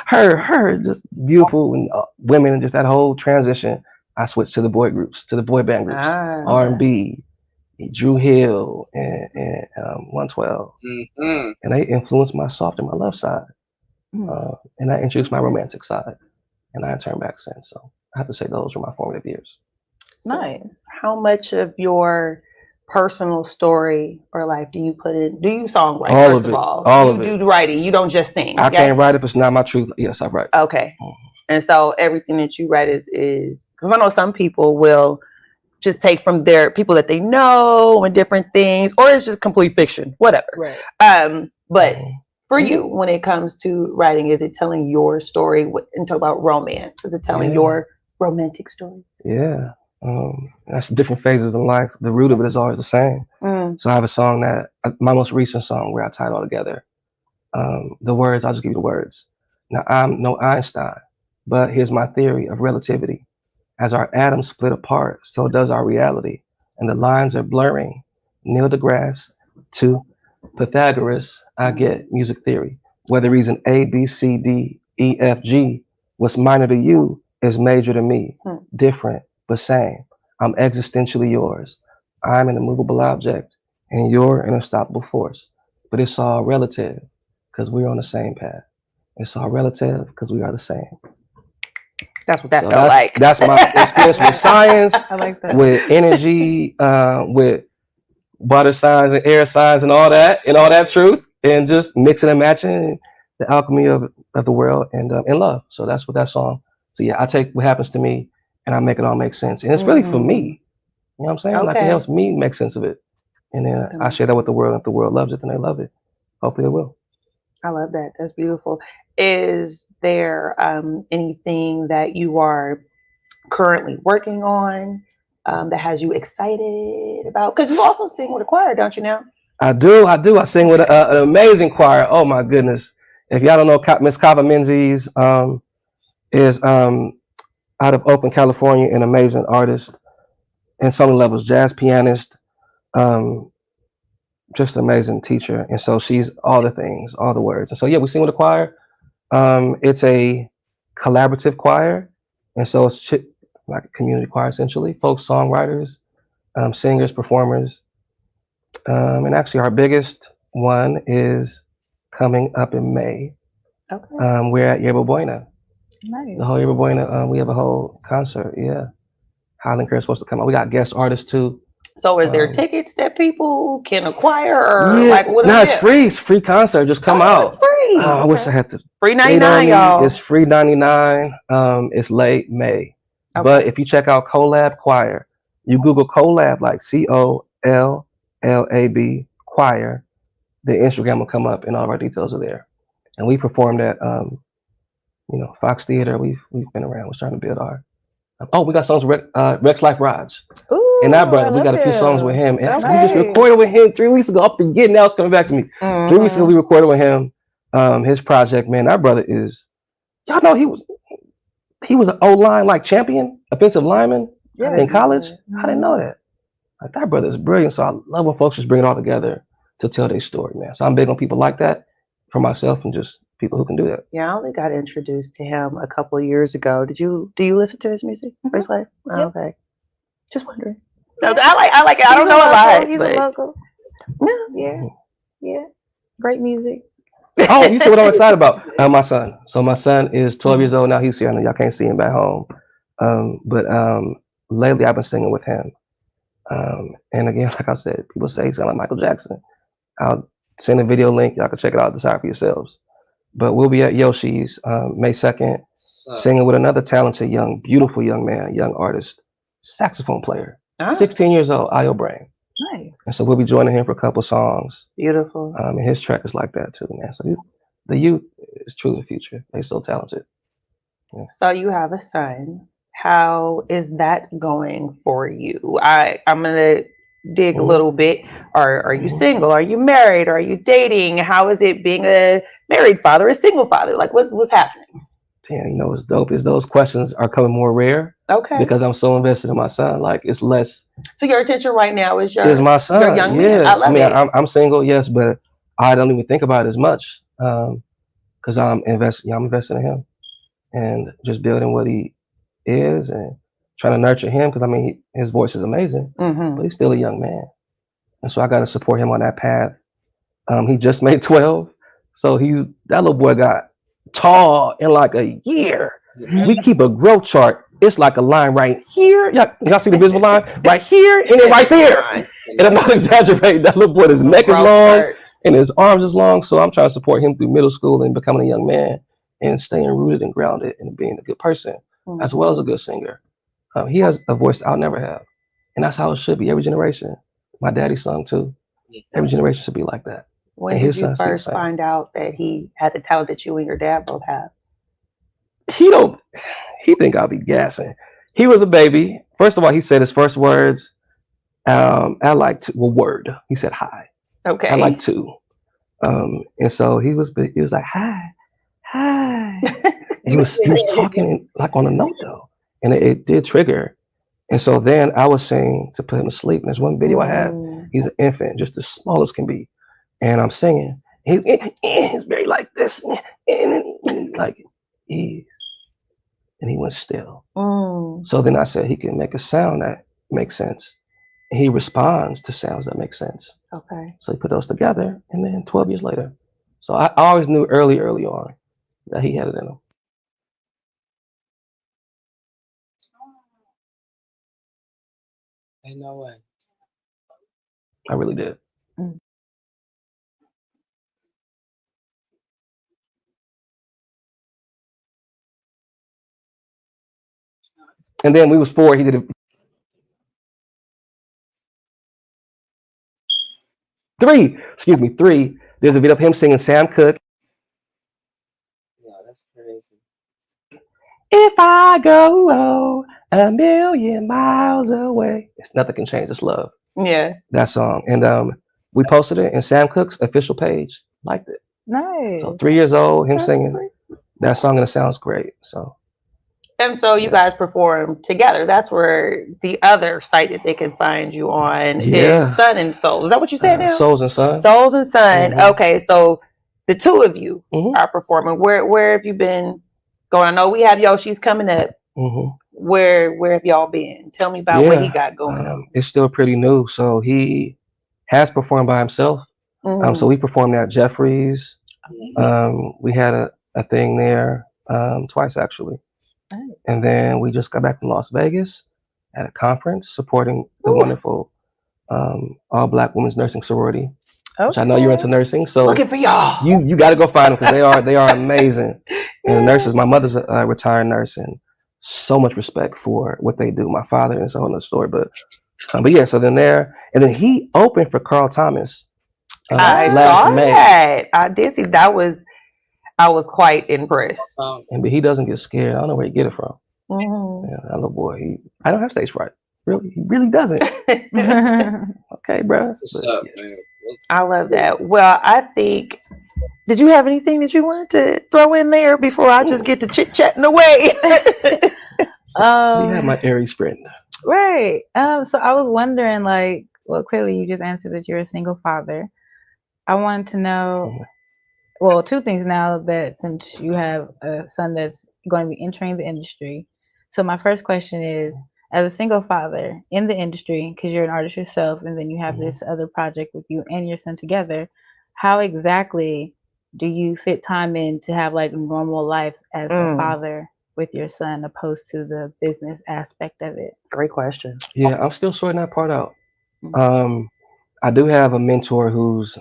her just beautiful and women, and just that whole transition, I switched to the boy groups, to the boy band groups, R&B, Drew Hill, and 112. And they influenced my soft and my love side. And I introduced my romantic side. And I turned back since. So I have to say those were my formative years. Nice. How much of your personal story or life do you put in? Do you songwrite, first of all? All of it. You do writing. You don't just sing. I can't write if it's not my truth. Yes, I write. Okay. And so everything that you write is because I know some people will just take from their people that they know and different things, or it's just complete fiction, whatever. Right. But for you, when it comes to writing, is it telling your story and talk about romance? Is it telling your Romantic stories. Yeah. That's different phases in life. The root of it is always the same. So I have a song that, my most recent song where I tie it all together. The words, I'll just give you the words. Now, I'm no Einstein, but here's my theory of relativity. As our atoms split apart, so does our reality. And the lines are blurring. Neil deGrasse to Pythagoras, I get music theory. Whether reason A, B, C, D, E, F, G, what's minor to you is major to me. Different, but same. I'm existentially yours. I'm an immovable object, and you're an unstoppable force. But it's all relative, because we're on the same path. It's all relative, because we are the same. That's what that felt like. That's my experience with science, I like that. with energy, with water signs and air signs and all that truth, and just mixing and matching the alchemy of the world and love. So that's what that song. So yeah, I take what happens to me and I make it all make sense. And it's really for me. You know what I'm saying? Like it helps me make sense of it. And then I share that with the world. If the world loves it, then they love it. Hopefully it will. I love that. That's beautiful. Is there anything that you are currently working on that has you excited about? Because you also sing with a choir, don't you now? I do. I sing with an amazing choir. Oh my goodness. If y'all don't know, Miss Kava Menzies is out of Oakland, California, an amazing artist in so many levels, jazz pianist, just an amazing teacher. And so she's all the things, all the words. And so yeah, we sing with a choir. It's a collaborative choir. And so it's like a community choir, essentially. Folk songwriters, singers, performers. And actually our biggest one is coming up in May. Okay. We're at Yerba Buena. Nice. The whole Yerba Buena, we have a whole concert, yeah. Highland Care is supposed to come out. We got guest artists too. So is there tickets that people can acquire or like what? No, it's free. It's free concert. Just come out. It's free. I wish I had to. Free 99, y'all. It's free 99. It's late May. Okay. But if you check out Collab Choir, you Google Collab like COLLAB Choir, the Instagram will come up and all of our details are there. And we performed at Fox Theater. We've been around. We're trying to build our. We got songs with Rex Life Rides. Ooh, and that brother, we got a few songs with him. And actually, we just recorded with him 3 weeks ago. I'm forgetting now, it's coming back to me. 3 weeks ago, we recorded with him. His project, man, that brother is, y'all know he was an O-line like champion, offensive lineman in college. I didn't know that. Like that brother is brilliant. So I love when folks just bring it all together to tell their story, man. So I'm big on people like that for myself and just people who can do that. Yeah, I only got introduced to him a couple of years ago. Do you listen to his music? First Life? Oh, okay. Just wondering. So I like it. I don't know a lot. He's a local. Yeah. Great music. Oh, you see what I'm excited about? My son. So my son is 12 years old now. He's here. I know y'all can't see him back home. But lately I've been singing with him. And again, like I said, people say he sound like Michael Jackson. I'll send a video link. Y'all can check it out, decide for yourselves. But we'll be at Yoshi's May 2nd, singing with another talented, beautiful young man, young artist, saxophone player, 16 years old, Io Brain. Nice. And so we'll be joining him for a couple songs. Beautiful. And his track is like that too, man. So the youth is truly the future. They're so talented. Yeah. So you have a son. How is that going for you? I'm gonna dig a little bit. Are you single? Are you married? Are you dating? How is it being a married father, a single father? Like what's happening? Damn, what's dope is those questions are coming more rare. Okay. Because I'm so invested in my son. Like it's less. So your attention right now is my son. Your young man. I love it. I'm single, yes, but I don't even think about it as much because I'm investing in him and just building what he is and trying to nurture him because his voice is amazing, but he's still a young man, and so I got to support him on that path. He just made 12, so that little boy got tall in like a year. We keep a growth chart. It's like a line right here. Y'all see the visible line right here and then right there. And I'm not exaggerating. That little boy, his neck is long and his arms is long. So I'm trying to support him through middle school and becoming a young man and staying rooted and grounded and being a good person as well as a good singer. He has a voice I'll never have. And that's how it should be every generation. My daddy sung too. Every generation should be like that. When did you first find out that he had the talent that you and your dad both have? He think I'll be gassing. He was a baby. First of all, he said his first words, I like to, well, word. He said hi. Okay. I like to. And so he was like, hi. he was talking like on a note though. And it did trigger. And so then I was singing to put him to sleep. And there's one video I have. He's an infant, just as small as can be. And I'm singing. He's very like this. And like, and he went still. So then I said he can make a sound that makes sense. And he responds to sounds that make sense. Okay. So he put those together, and then 12 years later. So I always knew early on that he had it in him. Ain't no way. I really did. And then we was 4. He did it. 3. Excuse me, 3. There's a video of him singing Sam Cooke. Yeah, that's crazy. If I go a million miles away, nothing can change this love. Yeah. That song. And we posted it, and Sam Cooke's official page liked it. Nice. So 3 years old, him That's singing great. that song, and it sounds great. So. And so you guys perform together. That's where the other site that they can find you on is Sun and Soul. Is that what you said now? Souls and Sun. Souls and Sun. Okay, so the two of you are performing. Where have you been going? I know we have Yoshi's coming up. Where have y'all been? Tell me about what he got going on. It's still pretty new. So he has performed by himself. So we performed at Jeffrey's. We had a thing there twice actually. And then we just got back from Las Vegas at a conference supporting the wonderful All Black Women's Nursing Sorority, which I know you're into nursing. So looking for y'all. You got to go find them because they are amazing. And the nurses, my mother's a retired nurse, and so much respect for what they do. My father, and it's a whole other story. But yeah, so then there, and then he opened for Carl Thomas I last saw May. that. I did see that. I was quite impressed. But he doesn't get scared. I don't know where he get it from. Yeah, that little boy. I don't have stage fright. Really, he really doesn't. Okay, bro. What's up, man? I love that. Well, I think. Did you have anything that you wanted to throw in there before I just get to chit chatting away? You have my Aries friend. Right. So I was wondering, like, well, clearly you just answered that you're a single father. I wanted to know. Well, 2 things now that since you have a son that's going to be entering the industry. So my first question is, as a single father in the industry, because you're an artist yourself, and then you have this other project with you and your son together, how exactly do you fit time in to have like normal life as a father with your son opposed to the business aspect of it? Great question. Yeah, I'm still sorting that part out. I do have a mentor who's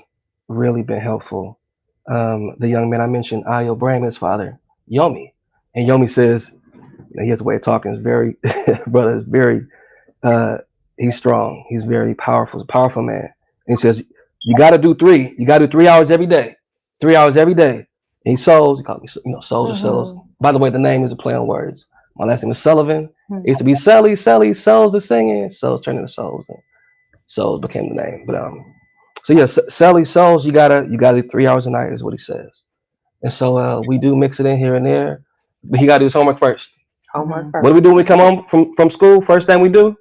really been helpful. The young man I mentioned, Ayo Bram, his father, Yomi. And Yomi says, he has a way of talking, is very, brother is very, he's strong. He's very powerful, he's a powerful man. And he says, you got to do 3. You got to do 3 hours every day. 3 hours every day. And he souls, he called me, souls or souls. By the way, the name is a play on words. My last name is Sullivan. It used to be Selly, souls is singing. Souls turned into souls. And souls became the name. But so yeah, Sally Souls, you gotta do 3 hours a night is what he says. And so we do mix it in here and there, but he gotta do his homework first. Homework first. What do we do when we come home from school? First thing we do?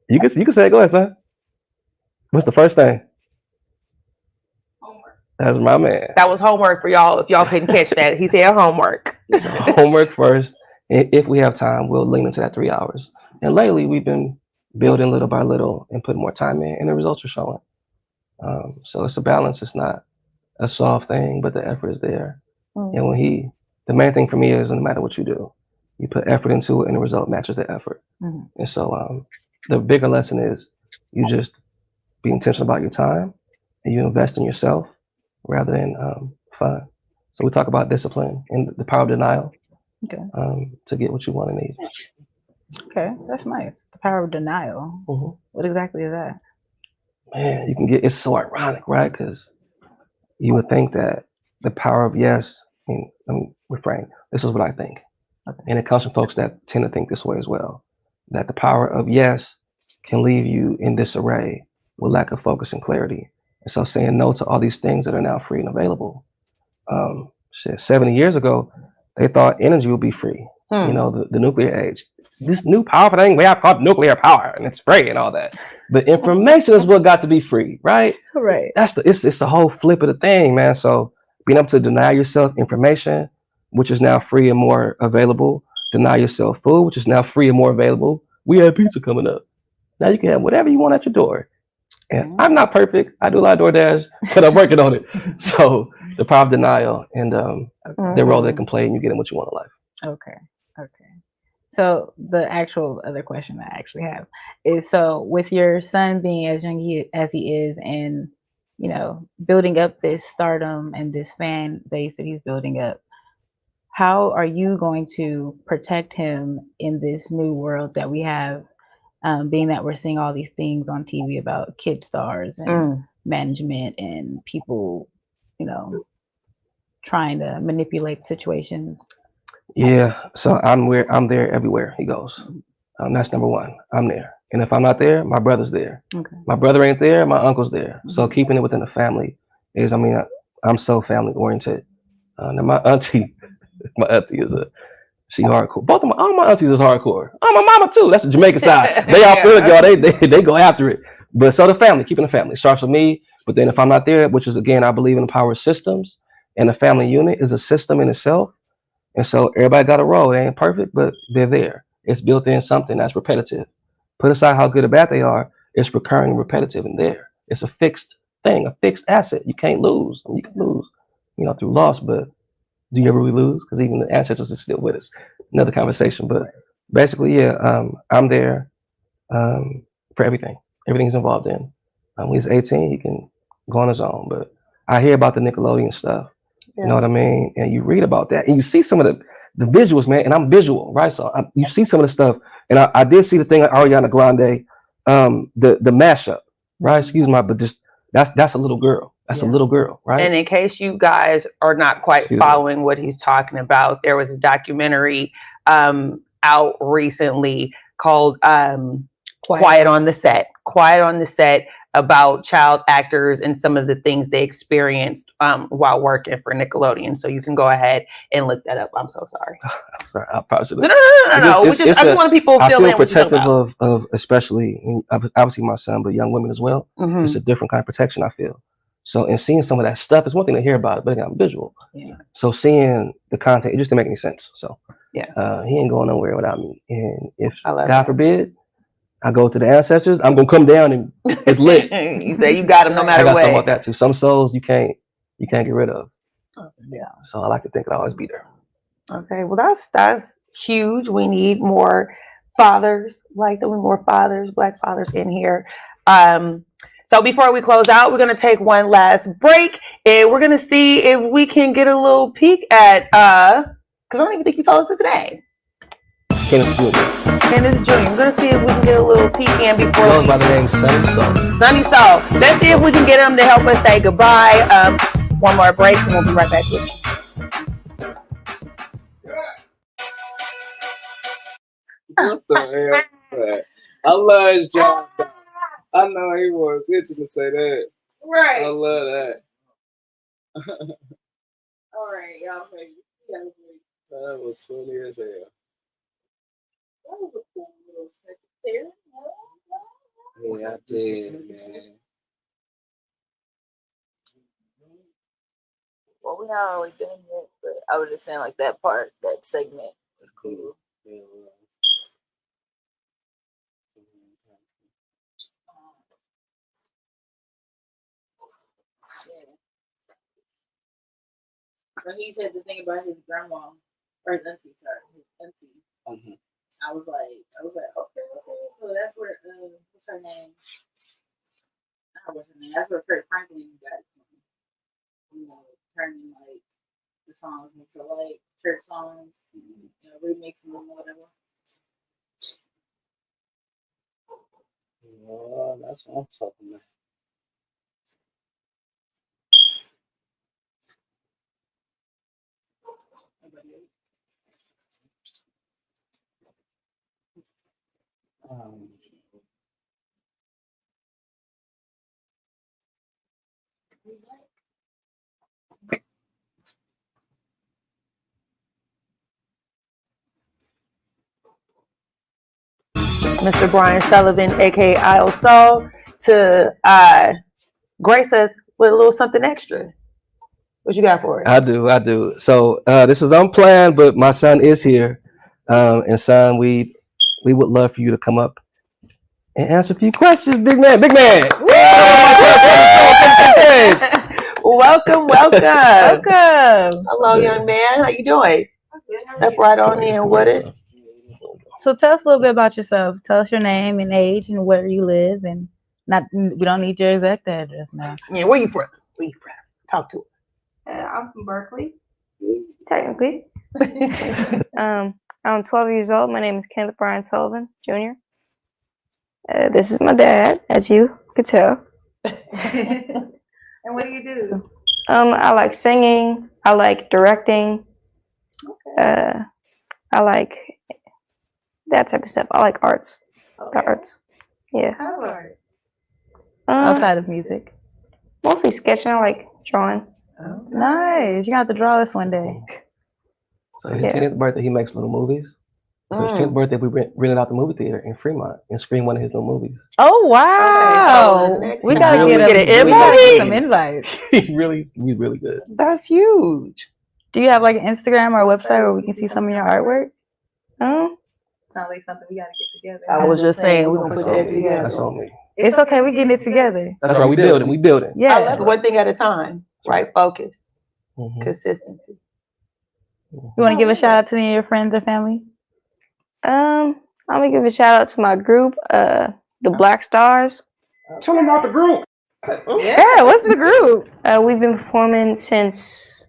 You can say it. Go ahead, son. What's the first thing? Homework. That's my man. That was homework for y'all. If y'all couldn't catch that, he said homework. So homework first. If we have time, we'll lean into that 3 hours. And lately, we've been building little by little and putting more time in, and the results are showing. So it's a balance. It's not a soft thing, but the effort is there. And the main thing for me is no matter what you do, you put effort into it, and the result matches the effort. And so the bigger lesson is you just be intentional about your time, and you invest in yourself rather than fun. So we talk about discipline and the power of denial to get what you want and need. Okay, that's nice. The power of denial. What exactly is that? Man, it's so ironic, right? Because you would think that the power of yes, let me refrain. This is what I think. And it comes from folks that tend to think this way as well. That the power of yes can leave you in disarray with lack of focus and clarity. And so saying no to all these things that are now free and available. 70 years ago, they thought energy would be free. You know, the nuclear age. This new powerful thing we have called nuclear power, and it's free and all that. But information is what got to be free, right? Right. It's the whole flip of the thing, man. So being able to deny yourself information, which is now free and more available. Deny yourself food, which is now free and more available. We have pizza coming up. Now you can have whatever you want at your door. And I'm not perfect. I do a lot of DoorDash, but I'm working on it. So the power of denial and the role that can play in you getting what you want in life. Okay. So the actual other question I actually have is, so with your son being as young as he is, and you know, building up this stardom and this fan base that he's building up, how are you going to protect him in this new world that we have, being that we're seeing all these things on TV about kid stars and management and people, you know, trying to manipulate situations? Yeah, so I'm there everywhere he goes. That's number one. I'm there, and if I'm not there, my brother's there. Okay. My brother ain't there, my uncle's there. So keeping it within the family is, I'm so family oriented. Now my auntie is she hardcore. All my aunties is hardcore. Oh, my mama too. That's the Jamaican side. They all feel it, y'all. They go after it. But so the family, keeping the family starts with me. But then if I'm not there, which is again, I believe in the power of systems, and the family unit is a system in itself. And so everybody got a role. They ain't perfect, but they're there. It's built in something that's repetitive. Put aside how good or bad they are, it's recurring and repetitive in there. It's a fixed thing, a fixed asset. You can't lose. You can lose, through loss, but do you ever really lose? Because even the ancestors are still with us. Another conversation. But basically, I'm there for everything. Everything's involved in. When he's 18, he can go on his own. But I hear about the Nickelodeon stuff. You know what I mean? And you read about that, and you see some of the visuals, man. And I'm visual, right? So you see some of the stuff, and I did see the thing at Ariana Grande, the mashup, right? Excuse my, but just that's a little girl. That's a little girl, right? And in case you guys are not quite following what he's talking about, there was a documentary out recently called Quiet on the Set. Quiet on the Set, about child actors and some of the things they experienced while working for Nickelodeon. So you can go ahead and look that up. I'm so sorry. I'm sorry. I probably should. No. I just want people to feel in what you're talking about. of especially obviously my son, but young women as well. It's a different kind of protection, I feel. So, and seeing some of that stuff, it's one thing to hear about it, but I'm visual. Yeah. So seeing the content, it just didn't make any sense. So he ain't going nowhere without me. And if God forbid, I go to the ancestors, I'm gonna come down and it's lit. You say you got them no matter what. I got what. something about that too. Some souls you can't get rid of. Yeah. So I like to think it'll always be there. Okay. Well, that's huge. We need more fathers like that. We need more fathers, Black fathers in here. So before we close out, we're gonna take one last break, and we're gonna see if we can get a little peek at because I don't even think you told us it today. Kenneth Jr. We're gonna see if we can get a little peek in before. Goes by the name Sunny Soul. Sunny Soul. Let's see if we can get him to help us say goodbye. One more break, and we'll be right back with you. What the hell is that? I love his job. I know he was itching to say that. Right. I love that. All right, y'all. That was funny as hell. That was a cool little snippet there. Yeah, I did, man. Well, we're not really done yet, but I was just saying, like, that part, that segment was cool. Yeah. When he said the thing about his grandma, or his auntie, I was like, okay. So that's where, what's her name? I don't know what's her name. That's where Kurt Franklin got it from. You know, turning like the songs into like church songs, remixing them or whatever. Oh, that's what I'm talking about. Mr. Brian Sullivan, aka IO Soul, to grace us with a little something extra. What you got for us? I do. So this is unplanned, but my son is here, and son, we would love for you to come up and answer a few questions, big man. Welcome. Welcome. Hello, young man. How you doing? Step right on in with us. So tell us a little bit about yourself. Tell us your name and age and where you live, and we don't need your exact address now. Yeah, where you from? Talk to us. I'm from Berkeley, technically. I'm 12 years old. My name is Kenneth Brian Sullivan, Jr. This is my dad, as you could tell. And what do you do? I like singing. I like directing. I like that type of stuff. I like arts. The arts. Yeah. How art? Outside of music. Mostly sketching. I like drawing. Oh, nice. You got to draw this one day. So his 10th birthday, he makes little movies. For his 10th birthday, we rented out the movie theater in Fremont and screened one of his little movies. Oh wow! Okay, so we gotta really get an we gotta get some invites. He's really good. That's huge. Do you have like an Instagram or a website where we can see some of your artwork? Sounds like something we gotta get together. I was just saying we're gonna put that That's together. on me. It's okay. We getting it together. That's right. We building. Yeah. I love it. One thing at a time. Right? Focus. Mhm. Consistency. You want to give a shout out to any of your friends or family? I'm gonna give a shout out to my group, the Black Stars. Tell them about the group. Yeah. What's the group? We've been performing since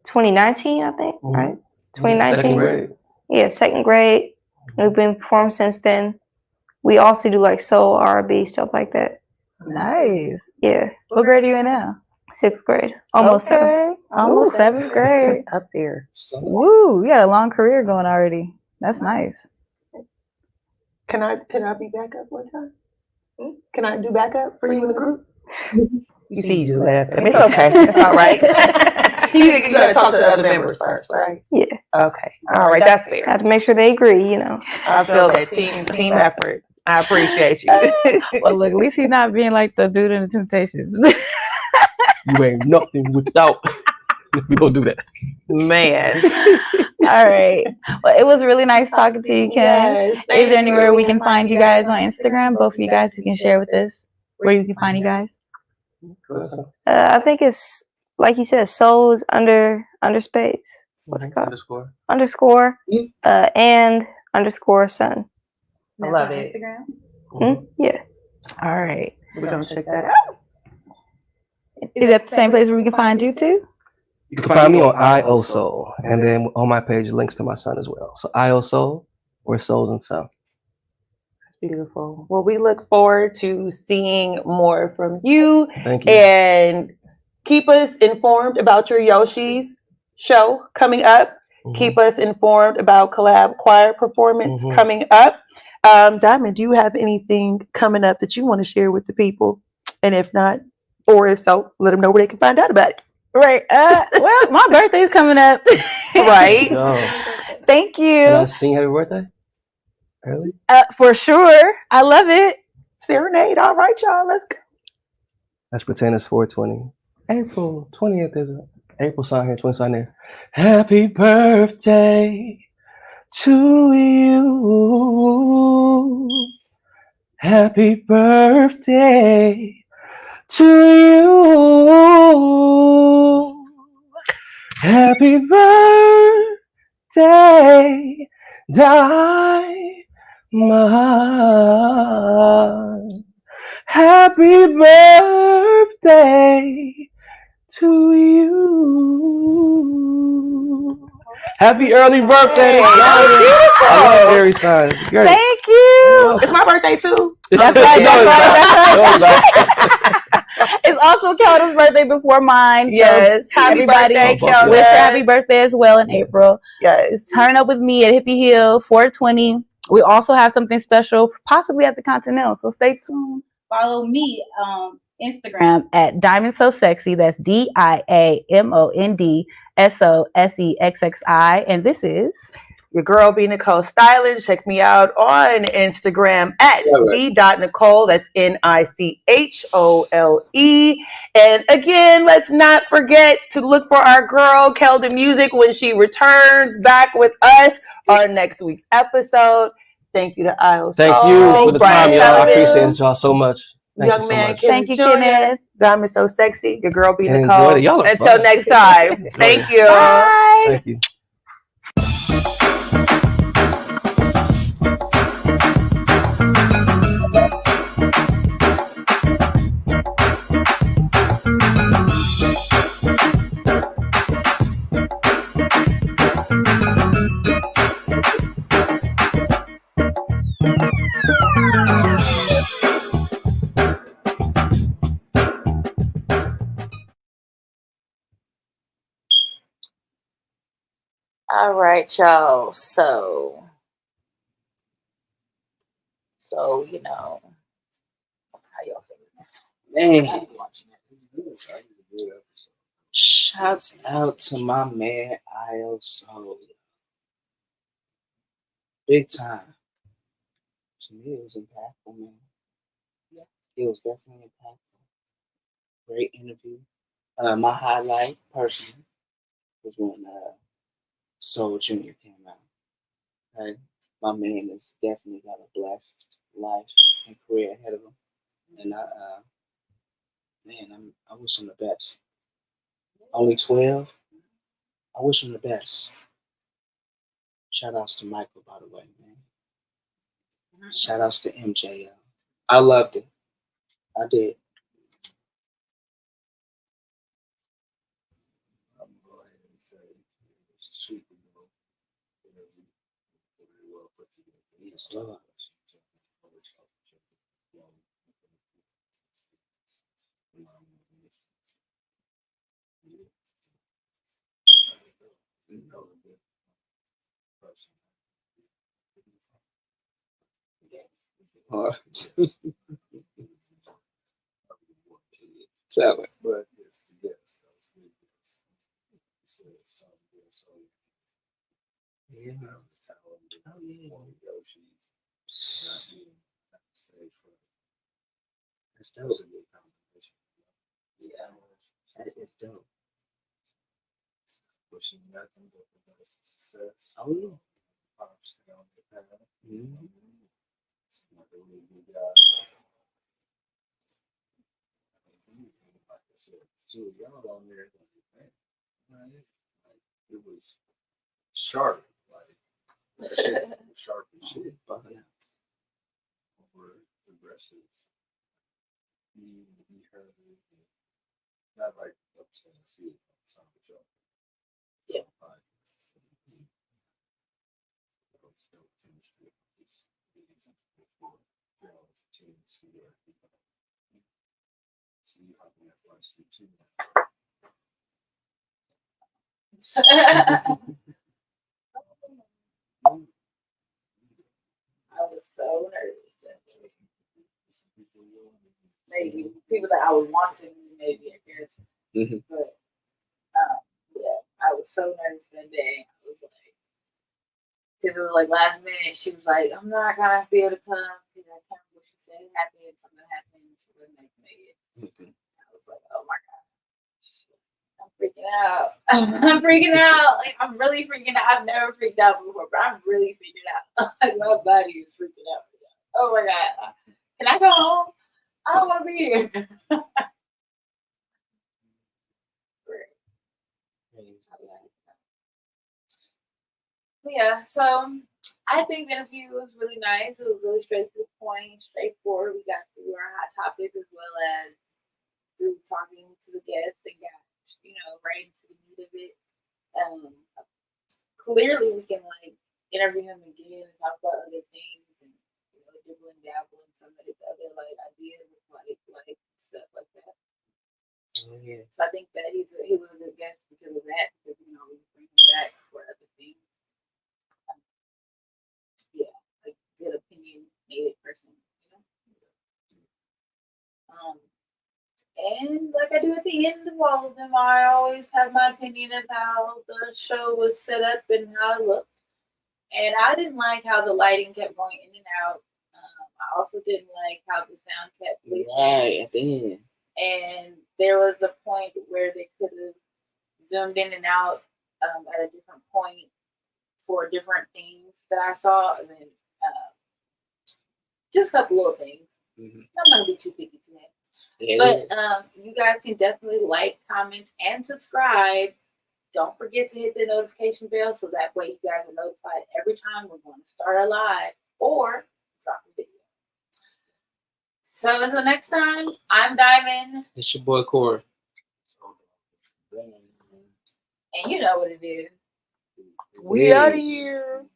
2019, I think, right? 2019. Second grade. Yeah, second grade. We've been performing since then. We also do like soul, R&B, stuff like that. Nice. Yeah, What grade are you in now? 6th grade, almost 7th. Almost 7th grade. Up there. Woo! You got a long career going already. That's nice. Can I be back up one time? Can I do backup for you in the group? You see, you just laughed at me. It's okay. It's all right. You gotta talk to the other members first, right? Yeah, Okay. All right. That's I fair. have to make sure they agree, you know. I feel that team effort. I appreciate you. Well, look, at least he's not being like the dude in the Temptations. You ain't nothing without. We gonna do that. Man. All right. Well, it was really nice talking to you, Ken. Yes, Is there anywhere we can find you guys on Instagram? Both of you guys, you can share with us where you can find you guys. I think it's like you said, souls under space. What's it called? Underscore. And underscore son. I love it. Yeah. All right. We're gonna check that out. Is that the same place where we can find you too? You can find me on IO Soul, and then on my page links to my son as well. So IO Soul or Souls and Son. That's beautiful. Well, we look forward to seeing more from you. Thank you. And keep us informed about your Yoshi's show coming up. Keep us informed about collab choir performance coming up. Diamond, do you have anything coming up that you want to share with the people? And if not, or if so, let them know where they can find out about it. Right. Well, my birthday's coming up. Right. Thank Can you. I sing happy birthday? Early? For sure. I love it. Serenade. All right, y'all. Let's go. Let's pretend it's 420. April 20th. There's an April sign here, 20 sign there. Happy birthday to you. Happy birthday to you. Happy birthday, Diamond. Happy birthday to you. Happy early birthday. I love Aries signs. Great. Thank you. It's my birthday too. That's right. No, That's right. right. It's also Kelda's birthday before mine. Yes. So Happy everybody birthday, wish Kelda. her happy birthday as well in April. Yes. Turn up with me at Hippie Hill 420 We also have something special, possibly at the Continental. So stay tuned. Follow me on Instagram at Diamond So Sexy. That's DIAMONDSOSEXXI. And this is your girl B Nicole Styling. Check me out on Instagram at b.nicole. That's NICHOLE. And again, let's not forget to look for our girl Kelda Music when she returns back with us our next week's episode. Thank you to IO. Thank you for the time, y'all. I appreciate y'all so much. Thank Young you so man, much. Thank you, Jr. Kenneth. Diamond So Sexy. Your girl B And Nicole. enjoy it. Y'all are Until fun. next time. Thank you. Bye. Thank you. All right, y'all. So you know, how y'all feeling? Man, shouts out to my man IO Soul. Big time. To me, it was impactful, man. Yeah, it was definitely impactful. Great interview. My highlight, personally, was when Soul Jr. came out. Okay? My man has definitely got a blessed life and career ahead of him. And I wish him the best. Only 12. I wish him the best. Shout outs to Michael, by the way, man. Shout outs to MJL. I loved it. I did. I'm going to go ahead and say it was super dope. Very well put together. Yes, Lord. Tell it. But yes, that was good. So Yeah. Oh yeah. She's not being at the stage for That's dope. that's a good combination. Yeah. That is dope. Wishing nothing but the best of success. Oh yeah. Stay on the path. Mm-hmm. Like a really good guy. Like I said, too, y'all on there, man, like, it was sharp, like shit, it was sharp as shit, Oh yeah. over aggressive, be heard, not like upset. I see it all the time, but y'all, Yeah. like, chemistry, just before y'all team see where see you hopping that flight seat too. I was so nervous that day. Maybe people that I would want to meet, maybe I guess. Mhm. But yeah, I was so nervous that day. I was like, because it was like last minute. She was like, "I'm not gonna be able to come." You know, she said it happened. Something happened. She wasn't able to make it. I was like, "Oh my god, I'm freaking out! I'm freaking out! Like I'm really freaking out. I've never freaked out before, but I'm really freaking out. Like my body is freaking out. Oh my god, can I go home? I don't want to be here." Yeah, so I think the interview was really nice. It was really straight to the point, straightforward. We got through our hot topics as well as through talking to the guests and got, right into the meat of it. Clearly, we can interview him again and talk about other things and dibble and dabble in some of his other ideas of like stuff like that. Oh yeah. So I think that he was a good guest because of that, because we bring him back for other things. Yeah, And like I do at the end of all of them, I always have my opinion of how the show was set up and how it looked. And I didn't like how the lighting kept going in and out. I also didn't like how the sound kept glitching. Right, at the end. And there was a point where they could have zoomed in and out at a different point for different things that I saw. And then just a couple little things. Mm-hmm. I'm not going to be too picky today. Yeah, But you guys can definitely like, comment, and subscribe. Don't forget to hit the notification bell so that way you guys are notified every time we're going to start a live or drop a video. So until next time, I'm Diamond. it's your boy Corey. And you know what it is. We out of here.